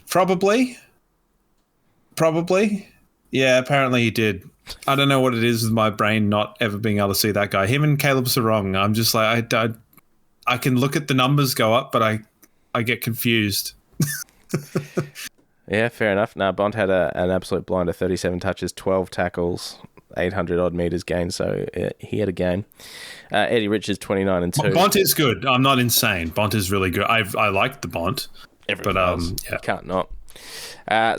Probably. Yeah, apparently he did. I don't know what it is with my brain not ever being able to see that guy. Him and Caleb Sarong, I'm just like, I can look at the numbers go up, but I get confused. Yeah, fair enough. No, Bont had an absolute blinder, 37 touches, 12 tackles, 800 odd metres gained, so he had a game. Eddie Richards, 29 and 2. Bont is good. I'm not insane. Bont is really good. I like the Bont. Everyone does. Can't not.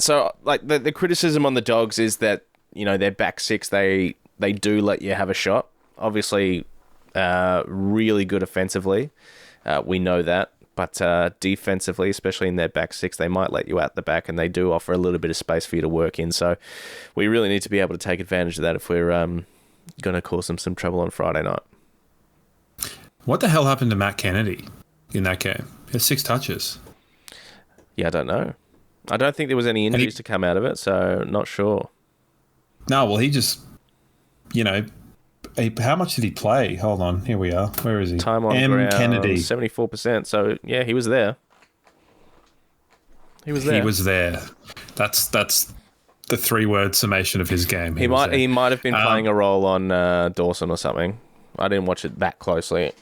So, like, the criticism on the Dogs is that, their back six, they do let you have a shot. Obviously, really good offensively. We know that. But defensively, especially in their back six, they might let you out the back, and they do offer a little bit of space for you to work in. So we really need to be able to take advantage of that if we're going to cause them some trouble on Friday night. What the hell happened to Matt Kennedy in that game? He had 6 touches. Yeah, I don't know. I don't think there was any injuries to come out of it, so not sure. No, well, he just, how much did he play? Hold on, here we are. Where is he? Time on ground, Kennedy, 74%. So yeah, he was there. He was there. That's the 3-word summation of his game. He might have been playing a role on Dawson or something. I didn't watch it that closely.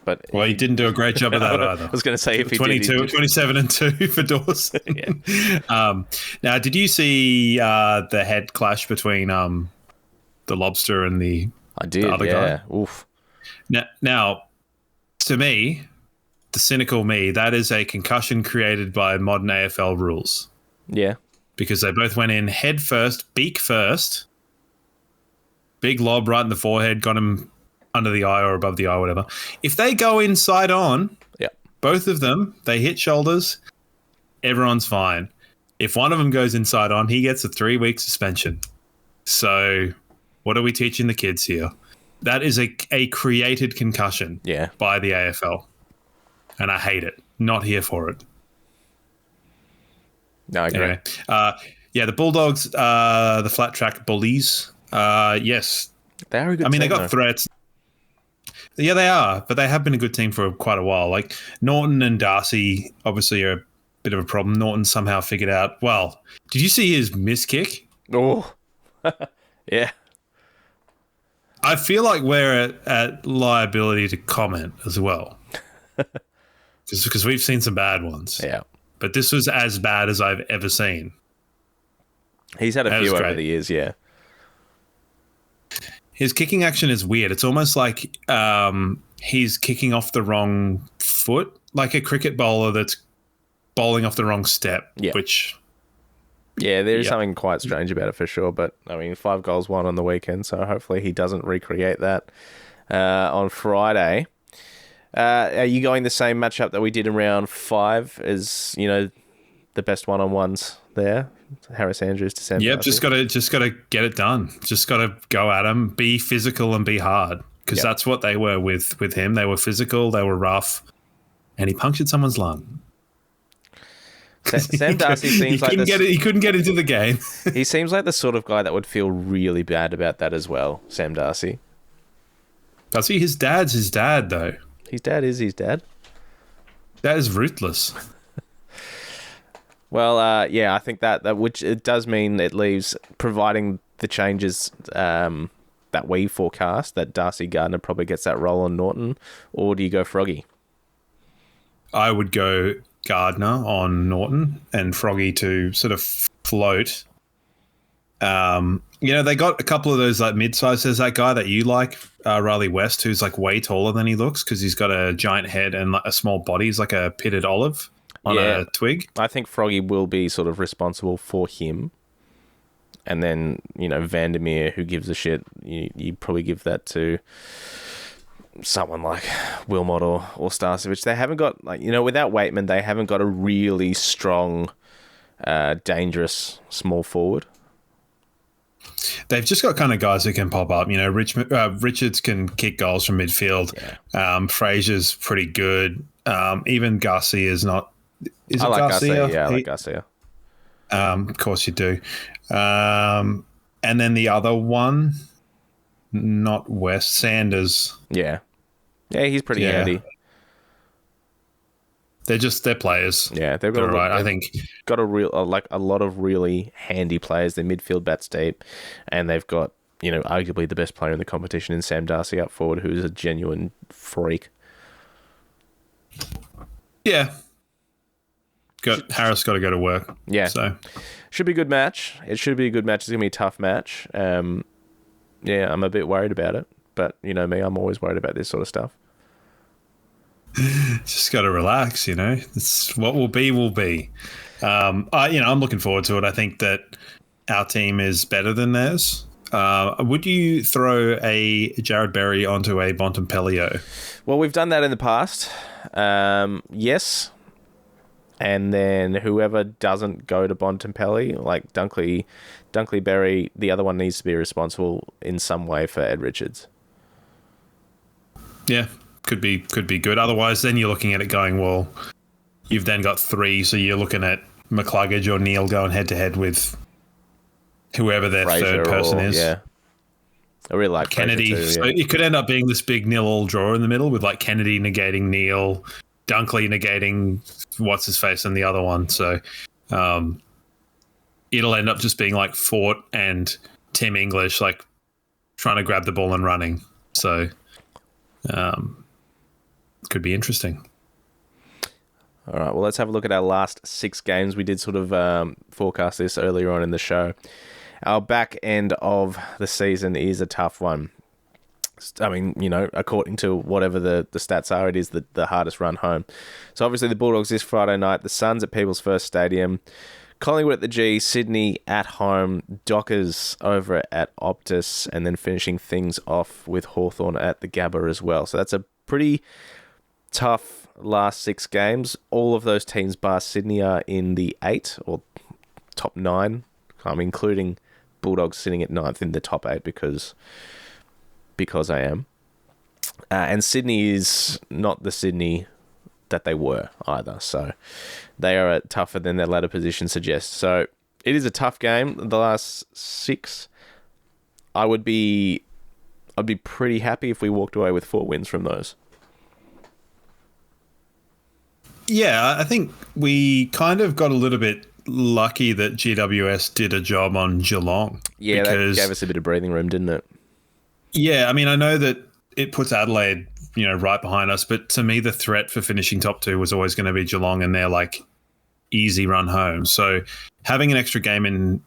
But he didn't do a great job of that either. I was going to say if he 27 and 2 for Dawson. Yeah. Now, did you see the head clash between the Lobster and the other guy? Oof. Now, to me, the cynical me, that is a concussion created by modern AFL rules. Yeah. Because they both went in head first, beak first, big lob right in the forehead, got him under the eye or above the eye, whatever. If they go inside on, both of them, they hit shoulders, everyone's fine. If one of them goes inside on, he gets a 3-week suspension. So what are we teaching the kids here? That is a created concussion by the AFL. And I hate it. Not here for it. No, I agree. Anyway, the Bulldogs, the flat track bullies. Yes. They are a good team, they got threats. Yeah, they are, but they have been a good team for quite a while. Like Norton and Darcy obviously are a bit of a problem. Norton somehow figured out, well, did you see his miss kick? Oh, yeah. I feel like we're at liability to comment as well. Because we've seen some bad ones. Yeah. But this was as bad as I've ever seen. He's had a few over the years, yeah. His kicking action is weird. It's almost like he's kicking off the wrong foot, like a cricket bowler that's bowling off the wrong step, which... Yeah, there is something quite strange about it for sure. But, 5 goals, 1 on the weekend, so hopefully he doesn't recreate that on Friday. Are you going the same matchup that we did in round 5 as, the best one-on-ones there? Harris Andrews to Sam. Yep, just gotta get it done. Just gotta go at him, be physical and be hard, because that's what they were with him. They were physical, they were rough, and he punctured someone's lung. Sam Darcy seems like he couldn't get into the game. He seems like the sort of guy that would feel really bad about that as well. Sam Darcy. Does he? His dad's his dad, though. His dad is his dad. That is ruthless. Well, yeah, I think that which it does mean it leaves, providing the changes that we forecast, that Darcy Gardner probably gets that role on Norton, or do you go Froggy? I would go Gardner on Norton and Froggy to sort of float. They got a couple of those like mid-sized. There's that guy that you like, Riley West, who's like way taller than he looks because he's got a giant head and like a small body. He's like a pitted olive on a twig. I think Froggy will be sort of responsible for him. And then, Vandermeer, who gives a shit, you probably give that to someone like Wilmot or Starcevich. They haven't got, without Waitman, they haven't got a really strong, dangerous small forward. They've just got kind of guys who can pop up. Richards can kick goals from midfield. Yeah. Fraser's pretty good. Even Garcia's not. Is it Garcia? Yeah, I like Garcia. Of course you do. And then the other one, not West, Sanders. Yeah. Yeah, he's pretty handy. They're players. Yeah, they've got I think got a lot of really handy players. Their midfield bats deep, and they've got arguably the best player in the competition in Sam Darcy up forward, who's a genuine freak. Yeah, Harris got to go to work. Yeah, so should be a good match. It should be a good match. It's gonna be a tough match. I'm a bit worried about it, but me, I'm always worried about this sort of stuff. Just got to relax, It's what will be, will be. I'm looking forward to it. I think that our team is better than theirs. Would you throw a Jared Berry onto a Bontempelli? Well, we've done that in the past. Yes. And then whoever doesn't go to Bontempelli, like Dunkley Berry, the other one needs to be responsible in some way for Ed Richards. Yeah. Could be good. Otherwise, then you're looking at it going, well, you've then got three, so you're looking at McCluggage or Neil going head-to-head with whoever their Fraser third person is. Yeah. I really like Kennedy. Fraser too, So it could end up being this big nil-all draw in the middle with like Kennedy negating Neil, Dunkley negating what's-his-face and the other one. So it'll end up just being like Fort and Tim English like trying to grab the ball and running. So could be interesting. All right, well, let's have a look at our last 6 games. We did sort of forecast this earlier on in the show. Our back end of the season is a tough one. I mean, according to whatever the stats are, it is the hardest run home. So obviously the Bulldogs this Friday night, the Suns at People's First Stadium, Collingwood at the G, Sydney at home, Dockers over at Optus, and then finishing things off with Hawthorn at the Gabba as well. So that's a pretty tough last 6 games. All of those teams bar Sydney are in the 8 or top 9. I'm including Bulldogs sitting at 9th in the top 8 because I am. And Sydney is not the Sydney that they were either. So they are tougher than their ladder position suggests. So it is a tough game. The last 6, I'd be pretty happy if we walked away with 4 wins from those. Yeah, I think we kind of got a little bit lucky that GWS did a job on Geelong. Yeah, that gave us a bit of breathing room, didn't it? Yeah, I mean, I know that it puts Adelaide, right behind us, but to me, the threat for finishing top 2 was always going to be Geelong and their like easy run home. So having an extra game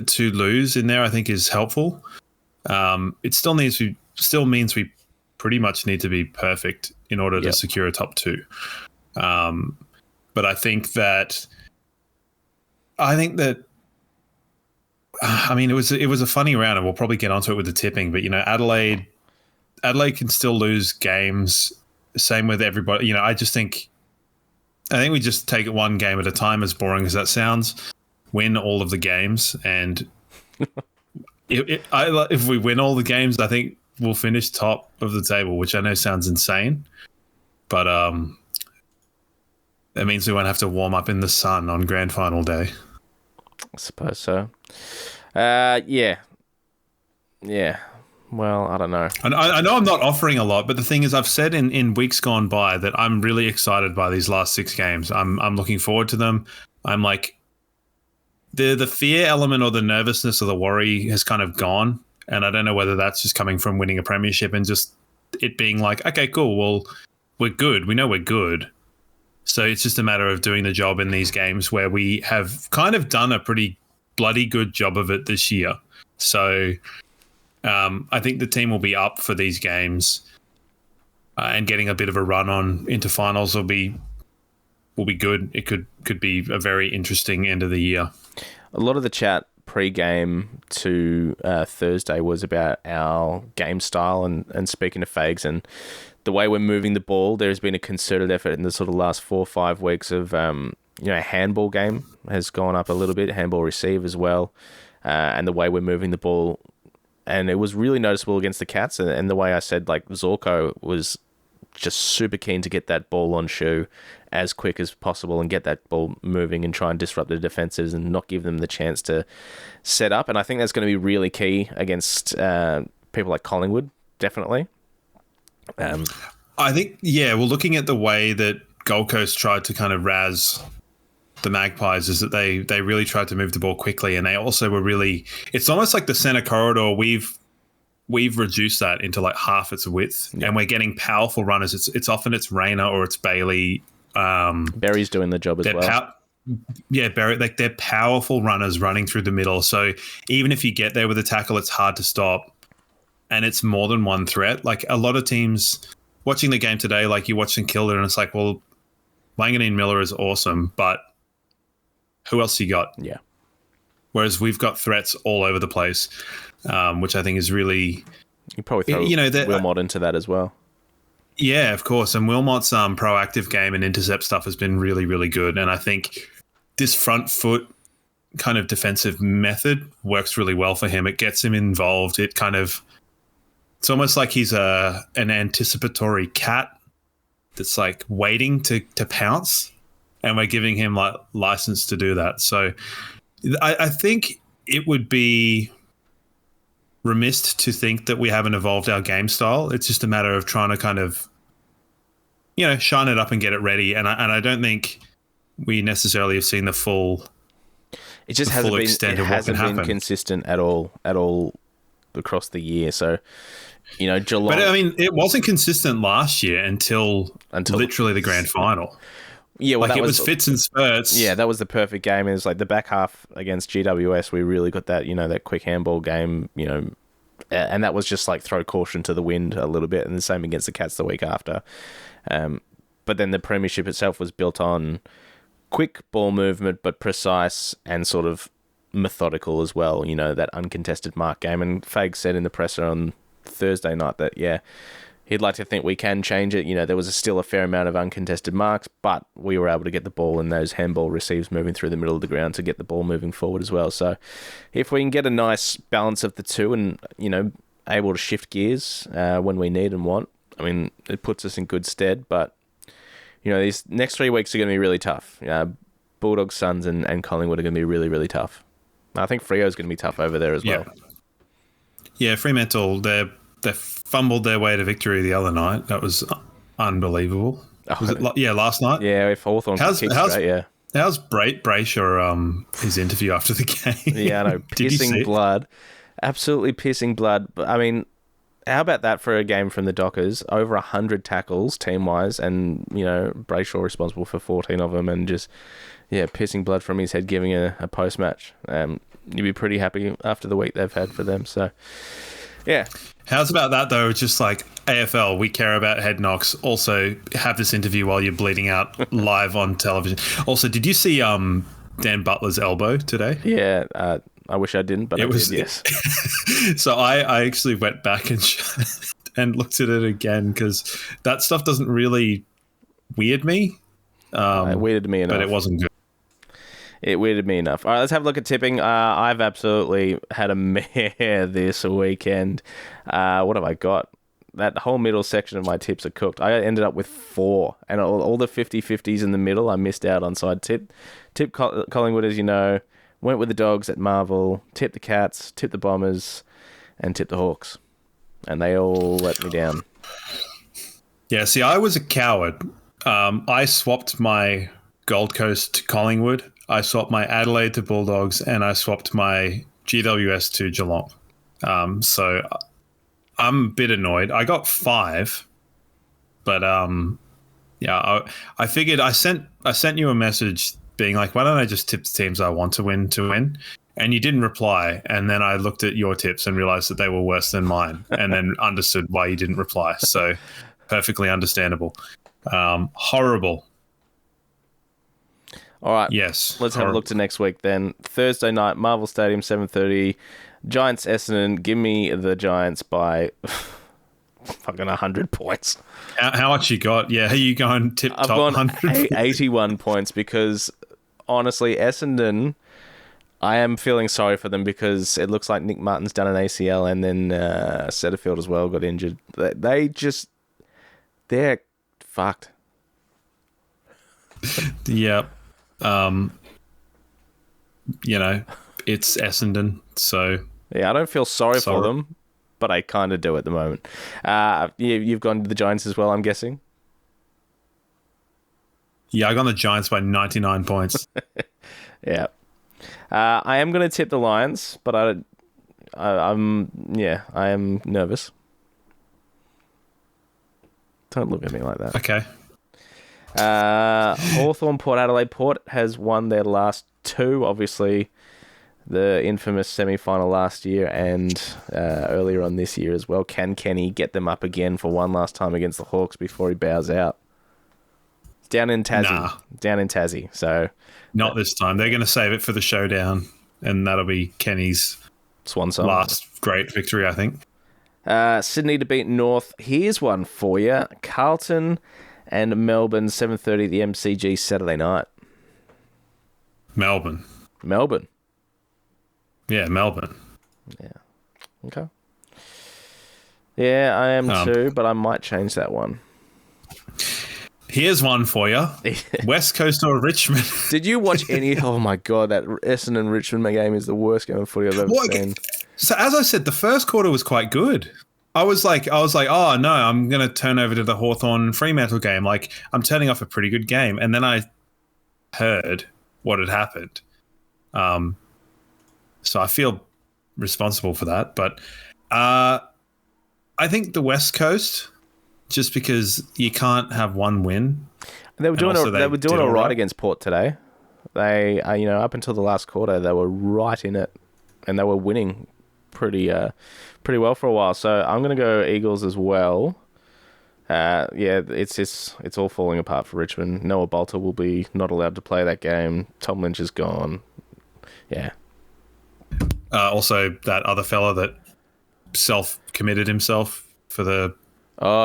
to lose in there, I think, is helpful. It still means we pretty much need to be perfect in order to secure a top 2. But I think that I mean, it was a funny round, and we'll probably get onto it with the tipping. But Adelaide can still lose games. Same with everybody. I think we just take it one game at a time. As boring as that sounds, win all of the games, and if we win all the games, I think we'll finish top of the table. Which I know sounds insane, but that means we won't have to warm up in the sun on grand final day. I suppose so. Yeah. Well, I don't know. I know I'm not offering a lot, but the thing is, I've said in weeks gone by that I'm really excited by these last 6 games. I'm looking forward to them. I'm like, the fear element or the nervousness or the worry has kind of gone. And I don't know whether that's just coming from winning a premiership and just it being like, okay, cool, well, we're good. We know we're good. So it's just a matter of doing the job in these games where we have kind of done a pretty bloody good job of it this year. So I think the team will be up for these games and getting a bit of a run on into finals will be good. It could be a very interesting end of the year. A lot of the chat pre-game to Thursday was about our game style and speaking to Fags and the way we're moving the ball. There's been a concerted effort in the sort of last 4 or 5 weeks of, handball game has gone up a little bit, handball receive as well, and the way we're moving the ball. And it was really noticeable against the Cats. And the way I said, like, Zorko was just super keen to get that ball on shoe as quick as possible and get that ball moving and try and disrupt the defenses and not give them the chance to set up. And I think that's going to be really key against people like Collingwood, definitely. I think, looking at the way that Gold Coast tried to kind of razz the Magpies is that they really tried to move the ball quickly, and they also were really, it's almost like the center corridor, we've reduced that into like half its width, and we're getting powerful runners. It's often it's Rayner or it's Bailey. Barry's doing the job as well. Barry, like they're powerful runners running through the middle. So even if you get there with a tackle, it's hard to stop. And it's more than one threat. Like a lot of teams watching the game today, like you watch St Kilda and it's like, well, Wanganeen Miller is awesome, but who else you got? Yeah. Whereas we've got threats all over the place, which I think is really... You probably throw Wilmot into that as well. Yeah, of course. And Wilmot's proactive game and intercept stuff has been really, really good. And I think this front foot kind of defensive method works really well for him. It gets him involved. It kind of... It's almost like he's an anticipatory cat that's like waiting to pounce, and we're giving him like license to do that. So I think it would be remiss to think that we haven't evolved our game style. It's just a matter of trying to kind of, shine it up and get it ready. And I don't think we necessarily have seen the full. It just hasn't been consistent at all across the year. So, Geelong. But I mean, it wasn't consistent last year until literally the grand final. Yeah, well, it was fits and spurts. Yeah, that was the perfect game. It was like the back half against GWS. We really got that, that quick handball game, and that was just like throw caution to the wind a little bit. And the same against the Cats the week after. But then the premiership itself was built on quick ball movement, but precise and sort of methodical as well. That uncontested mark game. And Fag said in the presser on Thursday night that he'd like to think we can change it. There was still a fair amount of uncontested marks, but we were able to get the ball in those handball receives moving through the middle of the ground to get the ball moving forward as well. So if we can get a nice balance of the two and able to shift gears when we need and want, I mean, it puts us in good stead. But these next 3 weeks are going to be really tough. Bulldogs, Suns and Collingwood are going to be really, really tough. I think Freo's going to be tough over there as well. Yeah, Fremantle, they fumbled their way to victory the other night. That was unbelievable. Was it? Last night? Yeah, if Hawthorn how's Brayshaw, his interview after the game? Yeah, I know. Pissing blood. Absolutely pissing blood. But I mean, how about that for a game from the Dockers? Over 100 tackles team-wise, and, Brayshaw responsible for 14 of them, and just, pissing blood from his head, giving a post-match. You'd be pretty happy after the week they've had for them. So, yeah. How's about that, though? Just like AFL, we care about head knocks. Also, have this interview while you're bleeding out live on television. Also, did you see Dan Butler's elbow today? Yeah, I wish I didn't, but I did, yes. So I actually went back and looked at it again because that stuff doesn't really weird me. It weirded me enough. But it wasn't good. It weirded me enough. All right, let's have a look at tipping. I've absolutely had a mare this weekend. What have I got? That whole middle section of my tips are cooked. I ended up with 4, and all the 50-50s in the middle, I missed out on. So I tipped Collingwood, as you know, went with the Dogs at Marvel, tipped the Cats, tipped the Bombers, and tipped the Hawks. And they all let me down. Yeah, see, I was a coward. I swapped my Gold Coast to Collingwood I swapped my Adelaide to Bulldogs, and I swapped my GWS to Geelong. So I'm a bit annoyed. I got 5, but I figured I sent you a message being like, why don't I just tip the teams I want to win? And you didn't reply. And then I looked at your tips and realized that they were worse than mine, and then understood why you didn't reply. So perfectly understandable. Horrible. All right. Yes. Let's have a look to next week then. Thursday night, Marvel Stadium, 7:30. Giants, Essendon. Give me the Giants by fucking 100 points. How much you got? Yeah, are you going top 100? 81 points because, honestly, Essendon, I am feeling sorry for them because it looks like Nick Martin's done an ACL, and then Setterfield as well got injured. They're fucked. Yeah. It's Essendon, so... Yeah, I don't feel sorry for them, but I kind of do at the moment. You've gone to the Giants as well, I'm guessing? Yeah, I got the Giants by 99 points. Yeah. I am going to tip the Lions, but I am nervous. Don't look at me like that. Okay. Hawthorn, Port Adelaide. Port has won their last 2, obviously the infamous semi-final last year and earlier on this year as well. Can Kenny get them up again for one last time against the Hawks before he bows out? It's down in Tassie. Nah. Down in Tassie. So not this time. They're going to save it for the showdown, and that'll be Kenny's swan song. Last great victory, I think. Sydney to beat North. Here's one for you. Carlton and Melbourne, 7:30 the MCG Saturday night. Melbourne. Yeah, Melbourne. Yeah. Okay. Yeah, I am too, but I might change that one. Here's one for you. West Coast or Richmond. Did you watch any... Oh, my God, that Essendon Richmond game is the worst game of footy I've ever seen. So, as I said, the first quarter was quite good. I was like, oh, no, I'm going to turn over to the Hawthorn Fremantle game. Like, I'm turning off a pretty good game. And then I heard what had happened. So I feel responsible for that. But I think the West Coast, just because you can't have one win. They were doing all right against Port today. They, up until the last quarter, they were right in it, and they were winning pretty well for a while. So I'm going to go Eagles as well. It's all falling apart for Richmond. Noah Bolter will be not allowed to play that game. Tom Lynch is gone. Yeah. Also, that other fella that self-committed himself for the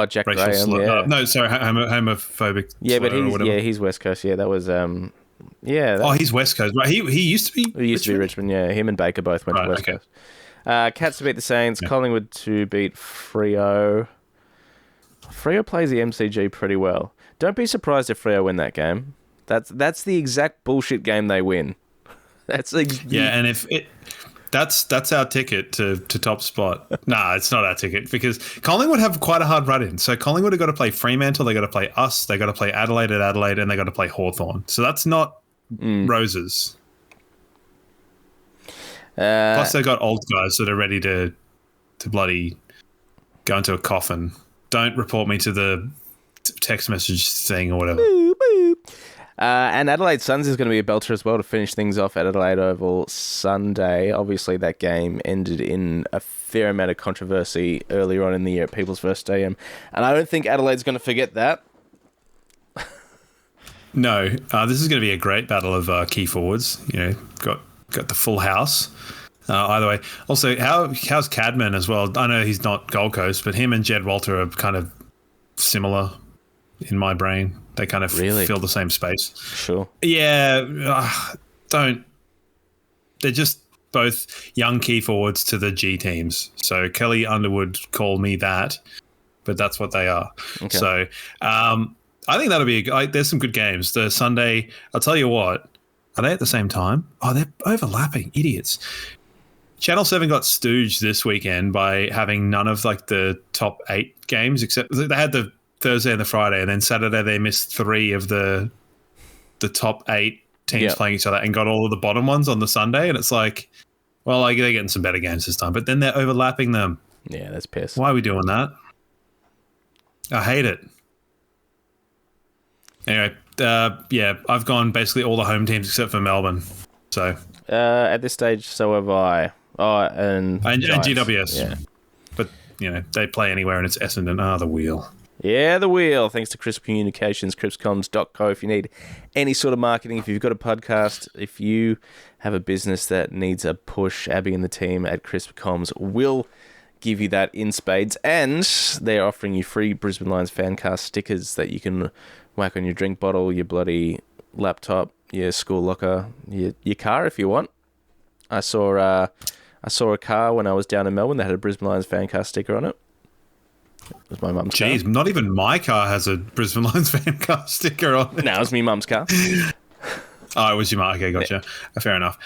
Jack Graham. Yeah. No, sorry, homophobic. Yeah, but he's West Coast. Yeah, that was he's West Coast. Right, he used to be. He used to be Richmond. Yeah, him and Baker both went to West Coast. Cats to beat the Saints. Yeah. Collingwood to beat Freo. Freo plays the MCG pretty well. Don't be surprised if Freo win that game. That's the exact bullshit game they win. And if it. That's our ticket to top spot. Nah, it's not our ticket because Collingwood have quite a hard run in. So Collingwood have got to play Fremantle, they got to play us, they got to play Adelaide at Adelaide, and they got to play Hawthorn. So that's not roses. Plus they got old guys that are ready to bloody go into a coffin. Don't report me to the text message thing or whatever. Boop, boop. And Adelaide Suns is going to be a belter as well to finish things off at Adelaide Oval Sunday. Obviously, that game ended in a fair amount of controversy earlier on in the year at People's First Stadium. And I don't think Adelaide's going to forget that. No, this is going to be a great battle of key forwards. Got the full house. Either way. Also, how's Cadman as well? I know he's not Gold Coast, but him and Jed Walter are kind of similar in my brain. They kind of fill the same space. Sure. Yeah, they're just both young key forwards to the G teams. So Kelly Underwood called me that, but that's what they are. Okay. So I think that'll be there's some good games. The Sunday, I'll tell you what, are they at the same time? Oh, they're overlapping, idiots. Channel 7 got stooged this weekend by having none of the top 8 games, except they had the Thursday and the Friday, and then Saturday they missed 3 of the top 8 teams playing each other and got all of the bottom ones on the Sunday. And it's like, well, like, they're getting some better games this time, but then they're overlapping them. Yeah, that's piss. Why are we doing that? I hate it. Anyway, I've gone basically all the home teams except for Melbourne. So at this stage, so have I. Oh, and GWS. Yeah. But, they play anywhere and it's Essendon. The wheel. Yeah, the wheel. Thanks to Crisp Communications, crispcoms.co. If you need any sort of marketing, if you've got a podcast, if you have a business that needs a push, Abby and the team at Crisp Comms will give you that in spades. And they're offering you free Brisbane Lions Fancast stickers that you can whack on your drink bottle, your bloody laptop, your school locker, your car if you want. I saw a car when I was down in Melbourne that had a Brisbane Lions Fancast sticker on it. It was my mum's car. Jeez, not even my car has a Brisbane Lions Fancast sticker on it. No, it was me mum's car. Oh, it was your mum. Okay, gotcha. Fair enough.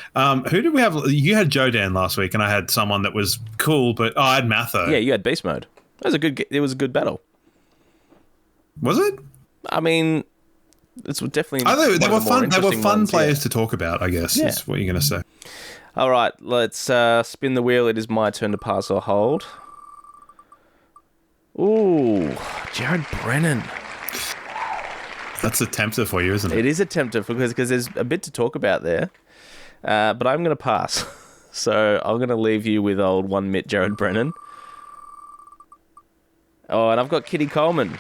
Who did we have? You had Joe Dan last week, and I had someone that was cool, but I had Matho. Yeah, you had beast mode. It was a good battle. Was it? I mean, it's definitely. They were fun. They were fun ones, players to talk about, I guess. Yeah. Is what you're going to say. All right, let's spin the wheel. It is my turn to pass or hold. Ooh, Jared Brennan. That's a tempter for you, isn't it? It is a tempter because there's a bit to talk about there. But I'm going to pass. So I'm going to leave you with old one mitt Jared Brennan. Oh, and I've got Kitty Coleman.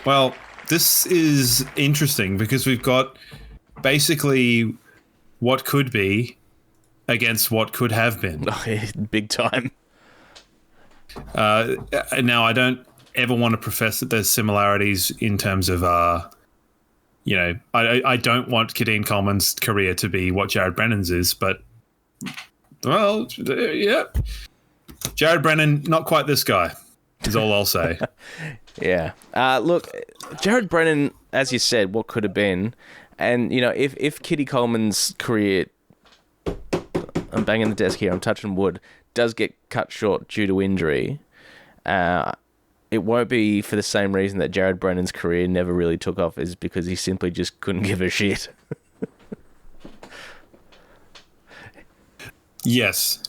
Well, this is interesting because we've got basically what could be against what could have been. Oh, yeah, big time. Now, I don't ever want to profess that there's similarities in terms of, I don't want Kadeen Coleman's career to be what Jared Brennan's is, but, well, yeah. Jared Brennan, not quite this guy, is all I'll say. Yeah. Look, Jared Brennan, as you said, what could have been, and, if Kitty Coleman's career, I'm banging the desk here, I'm touching wood, does get cut short due to injury, it won't be for the same reason that Jared Brennan's career never really took off, is because he simply just couldn't give a shit. Yes.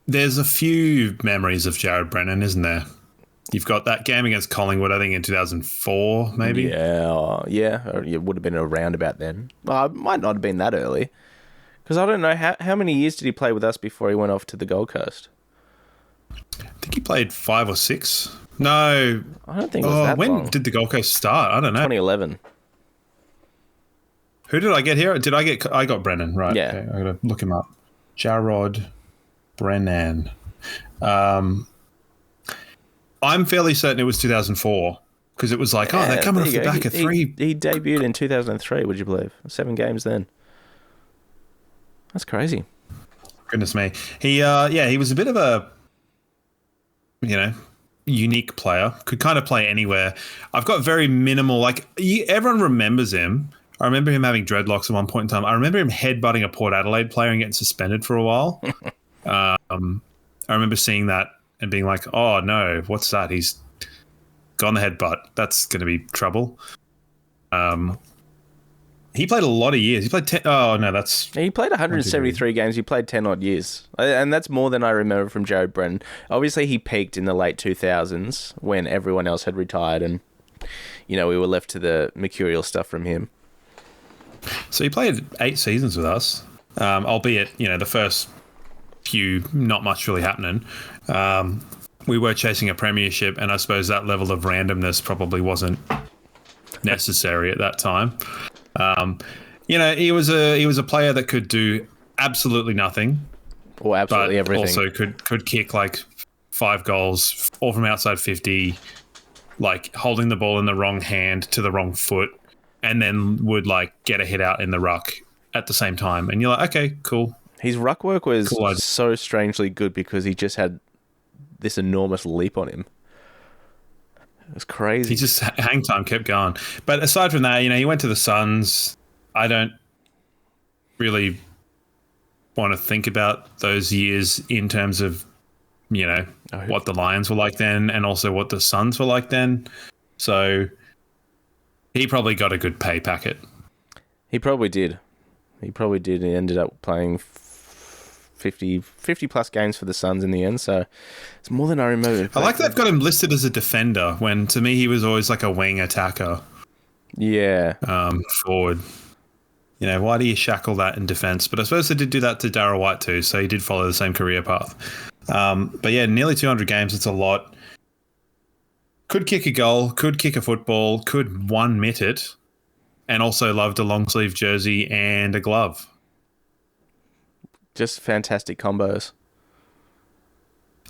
There's a few memories of Jared Brennan, isn't there? You've got that game against Collingwood, I think in 2004, maybe? Yeah, it would have been around about then. Well, it might not have been that early. Because I don't know, how many years did he play with us before he went off to the Gold Coast? I think he played 5 or 6. No. I don't think it was that when long. did the Gold Coast start? I don't know. 2011. Who did I get here? I got Brennan, right. Yeah. Okay, I got to look him up. Jarrod Brennan. I'm fairly certain it was 2004 because it was like, they're coming off the back of 3. He debuted in 2003, would you believe? 7 games then. That's crazy. Goodness me. He was a bit of a, unique player. Could kind of play anywhere. I've got very minimal, everyone remembers him. I remember him having dreadlocks at one point in time. I remember him headbutting a Port Adelaide player and getting suspended for a while. I remember seeing that and being like, oh no, what's that? He's gone the headbutt. That's going to be trouble. He played a lot of years. He played 10. Oh, no, that's. He played 173 games. He played 10 odd years. And that's more than I remember from Jared Brennan. Obviously, he peaked in the late 2000s when everyone else had retired and, we were left to the mercurial stuff from him. So he played 8 seasons with us, albeit, the first few, not much really happening. We were chasing a premiership, and I suppose that level of randomness probably wasn't necessary at that time. He was a player that could do absolutely nothing, or absolutely but everything. Also could kick 5 goals, all from outside 50, holding the ball in the wrong hand to the wrong foot, and then would get a hit out in the ruck at the same time. And you're like, okay, cool. His ruck work was cool. So strangely good because he just had this enormous leap on him. It was crazy. He just hang time kept going. But aside from that, he went to the Suns. I don't really want to think about those years in terms of, what the Lions were like then and also what the Suns were like then. So He probably got a good pay packet. He probably did. He ended up playing 50 plus games for the Suns in the end, so it's more than I remember. I like they've got him listed as a defender when to me he was always like a wing attacker. Yeah. Forward. You know, why do you shackle that in defence? But I suppose they did do that to Darryl White too, so he did follow the same career path. But yeah, nearly 200 games, it's a lot. Could kick a goal, could kick a football, could one mitt it, and also loved a long sleeve jersey and a glove. Just fantastic combos.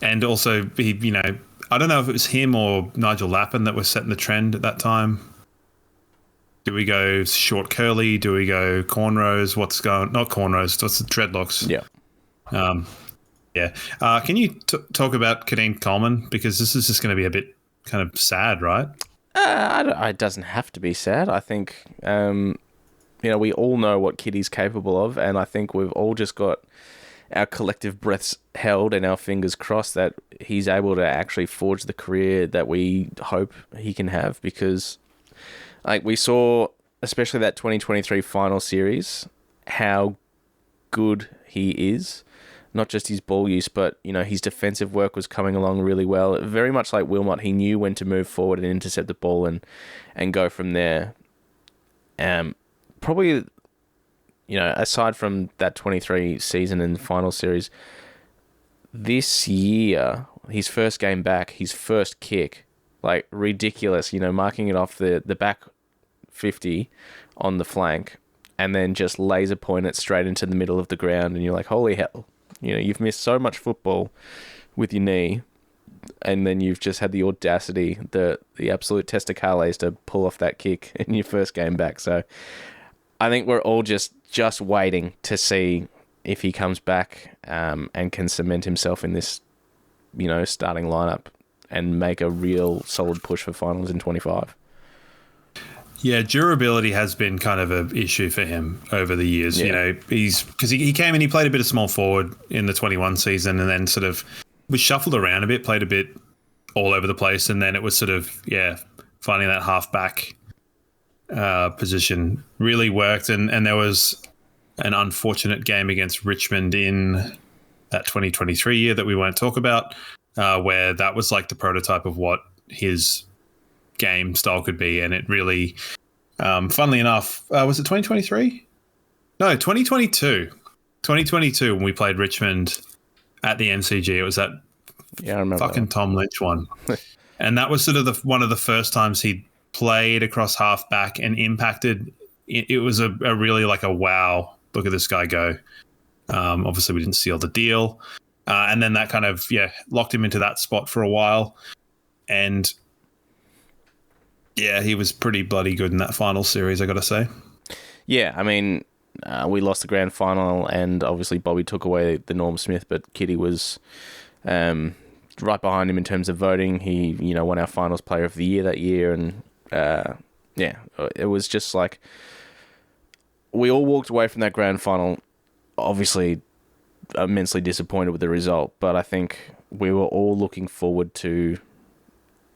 And also, he, you know, I don't know if it was him or Nigel Lappin that was setting the trend at that time. Do we go short curly? Do we go cornrows? Not cornrows, what's the dreadlocks? Yeah. Yeah. Can you talk about Kadeem Coleman? Because this is just going to be a bit kind of sad, right? It doesn't have to be sad. I think, we all know what Kitty's capable of, and I think we've all just got our collective breaths held and our fingers crossed that he's able to actually forge the career that we hope he can have, because like we saw, especially that 2023 final series, how good he is. Not just his ball use, but his defensive work was coming along really well. Very much like Wilmot, he knew when to move forward and intercept the ball and go from there. Probably, aside from that 23 season and final series, this year, his first game back, his first kick, like ridiculous, marking it off the back 50 on the flank and then just laser point it straight into the middle of the ground, and you're like, holy hell. You've missed so much football with your knee, and then you've just had the audacity, the absolute testicales to pull off that kick in your first game back. So I think we're all just waiting to see if he comes back and can cement himself in this, starting lineup and make a real solid push for finals in 25. Yeah, durability has been kind of an issue for him over the years. Yeah. Because he came and he played a bit of small forward in the 21 season, and then sort of was shuffled around a bit, played a bit all over the place, and then it was sort of, finding that half-back position really worked. And there was an unfortunate game against Richmond in that 2023 year that we won't talk about, where that was like the prototype of what his game style could be, and it really funnily enough was it 2023? No, 2022 when we played Richmond at the MCG. It was that I remember fucking that. Tom Lynch one. And that was sort of one of the first times he played across half back and impacted. It was a really like a wow, look at this guy go. Obviously we didn't seal the deal, and then that kind of locked him into that spot for a while. And yeah, he was pretty bloody good in that final series, I got to say. Yeah, I mean, we lost the grand final, and obviously Bobby took away the Norm Smith, but Kitty was right behind him in terms of voting. He, won our finals player of the year that year, and it was just like we all walked away from that grand final, obviously immensely disappointed with the result, but I think we were all looking forward to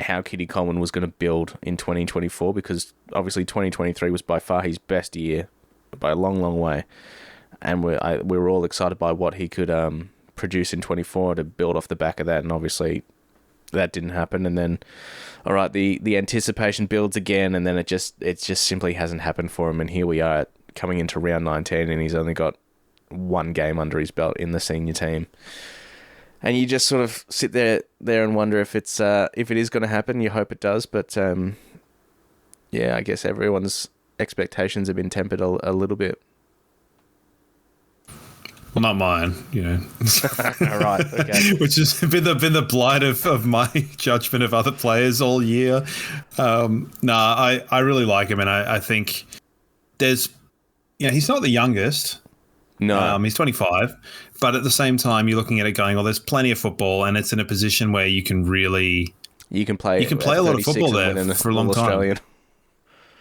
how Kitty Coleman was going to build in 2024, because obviously 2023 was by far his best year by a long, long way, and we were all excited by what he could produce in 24 to build off the back of that, and obviously that didn't happen. And then, all right, the anticipation builds again, and then it just simply hasn't happened for him, and here we are coming into round 19, and he's only got one game under his belt in the senior team. And you just sort of sit there and wonder if it is going to happen. You hope it does, but I guess everyone's expectations have been tempered a little bit. Well, not mine, Right, okay. Which has been the blight of my judgment of other players all year. I really like him, and I think there's, he's not the youngest. No, he's 25, but at the same time, you're looking at it going, well, there's plenty of football, and it's in a position where you can play a lot of football there for a long time. Australian.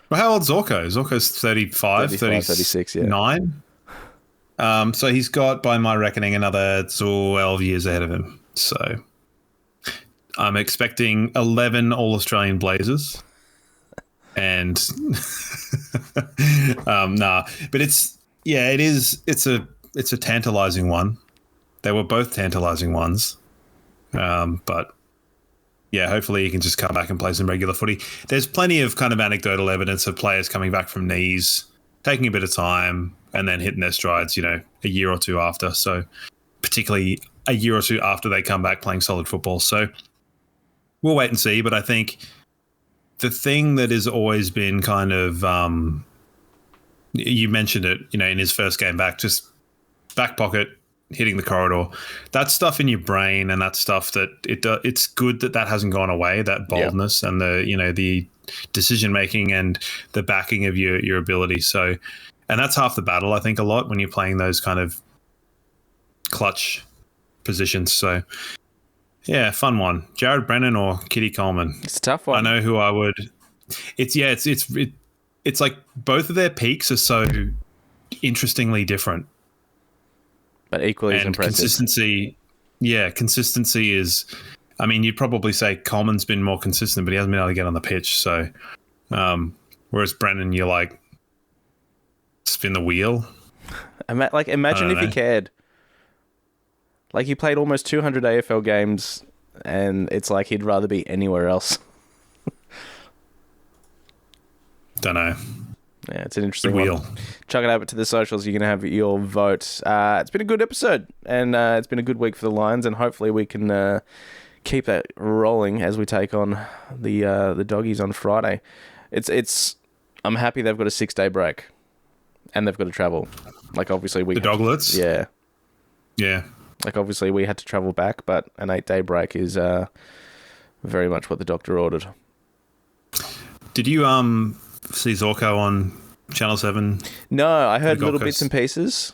Well, how old's Zorko? Zorko's 35, 36, yeah. 9. So he's got, by my reckoning, another 12 years ahead of him. So I'm expecting 11 All-Australian Blazers. And nah, but it's a tantalizing one. They were both tantalizing ones. But yeah, hopefully he can just come back and play some regular footy. There's plenty of kind of anecdotal evidence of players coming back from knees, taking a bit of time, and then hitting their strides, a year or two after. So particularly a year or two after they come back playing solid football. So we'll wait and see. But I think the thing that has always been kind of, you mentioned it, in his first game back, just back pocket, hitting the corridor, that stuff in your brain, and that stuff that it's good that hasn't gone away, that boldness and the decision making and the backing of your ability. So, and that's half the battle, I think, a lot when you're playing those kind of clutch positions. So yeah, fun one. Jared Brennan or Kitty Coleman? It's a tough one. I know who I would. It's like both of their peaks are so interestingly different, but equally as impressive. Consistency is. I mean, you'd probably say Coleman's been more consistent, but he hasn't been able to get on the pitch. So, whereas Brennan, you're like, spin the wheel. Imagine if he cared. Like, he played almost 200 AFL games, and it's like he'd rather be anywhere else. Don't know. Yeah, it's an interesting wheel. one. Chuck it over to the socials. You're going to have your vote. It's been a good episode, and it's been a good week for the Lions, and hopefully we can keep that rolling as we take on the Doggies on Friday. I'm happy they've got a 6-day break, and they've got to travel. Like, obviously we... The Doglets? Yeah. Yeah. Like, obviously we had to travel back, but an 8-day break is very much what the doctor ordered. Did you see Zorko on Channel 7? No, I heard little bits and pieces.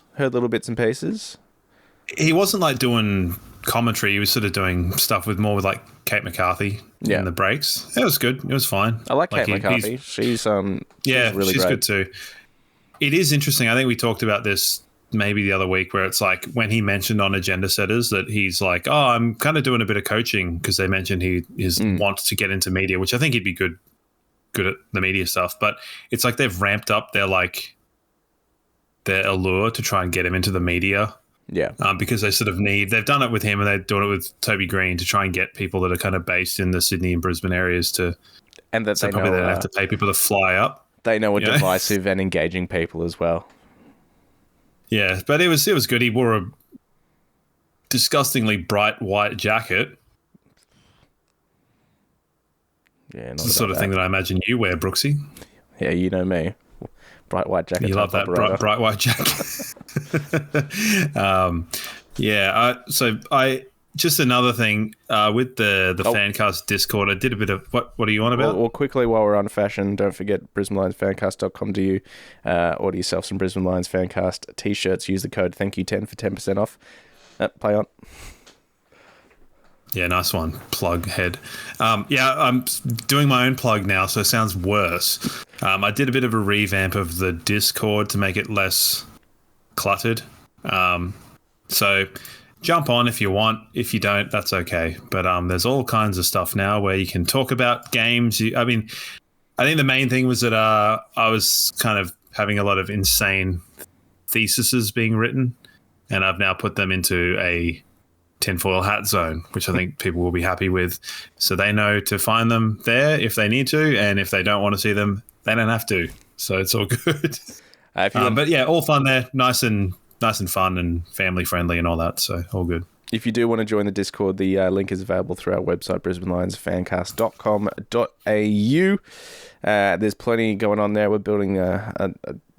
He wasn't like doing commentary. He was sort of doing stuff with like Kate McCarthy in the breaks. It was good. It was fine. I like Kate McCarthy. She's really she's great. good too. It is interesting. I think we talked about this maybe the other week, where it's like when he mentioned on Agenda Setters that he's like, oh, I'm kind of doing a bit of coaching, because they mentioned he wants to get into media, which I think he'd be good at the media stuff. But it's like they've ramped up their allure to try and get him into the media. Yeah. Because they sort of they've done it with him, and they're doing it with Toby Green to try and get people that are kind of based in the Sydney and Brisbane areas to, and that they probably know, they don't have to pay people to fly up. They know are divisive and engaging people as well. Yeah, but it was good. He wore a disgustingly bright white jacket. Yeah, it's the sort of thing that I imagine you wear, Brooksy. Yeah, you know me. Bright white jacket. You love that bright white jacket. So just another thing with the Fancast Discord, I did a bit of what are you on about? Well, quickly, while we're on fashion, don't forget BrisbaneLionsFancast.com. Order yourself some Brisbane Lions Fancast t-shirts. Use the code THANK10 for 10% off. Play on. Yeah, nice one. Plug head. I'm doing my own plug now, so it sounds worse. I did a bit of a revamp of the Discord to make it less cluttered. So jump on if you want. If you don't, that's okay. But there's all kinds of stuff now where you can talk about games. I think the main thing was that I was kind of having a lot of insane theses being written, and I've now put them into a tinfoil hat zone, which I think people will be happy with. So they know to find them there if they need to, and if they don't want to see them, they don't have to. So it's all good. But yeah, all fun there. Nice and fun and family friendly and all that. So all good. If you do want to join the Discord, the link is available through our website, brisbanelionsfancast.com.au. There's plenty going on there. We're building a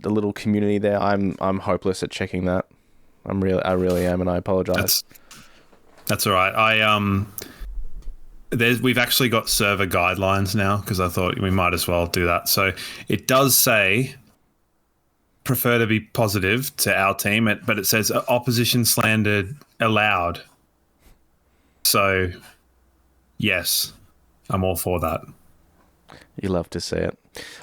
little community there. I'm hopeless at checking that. I really am, and I apologize. That's all right. We've actually got server guidelines now, because I thought we might as well do that. So it does say prefer to be positive to our team, but it says opposition slander allowed. So yes, I'm all for that. You love to see it.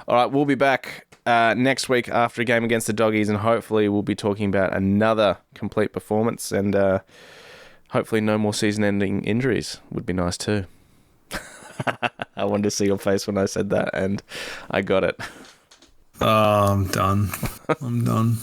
All right, we'll be back next week after a game against the Doggies, and hopefully we'll be talking about another complete performance, and hopefully no more season-ending injuries would be nice too. I wanted to see your face when I said that, and I got it. Oh, I'm done. I'm done.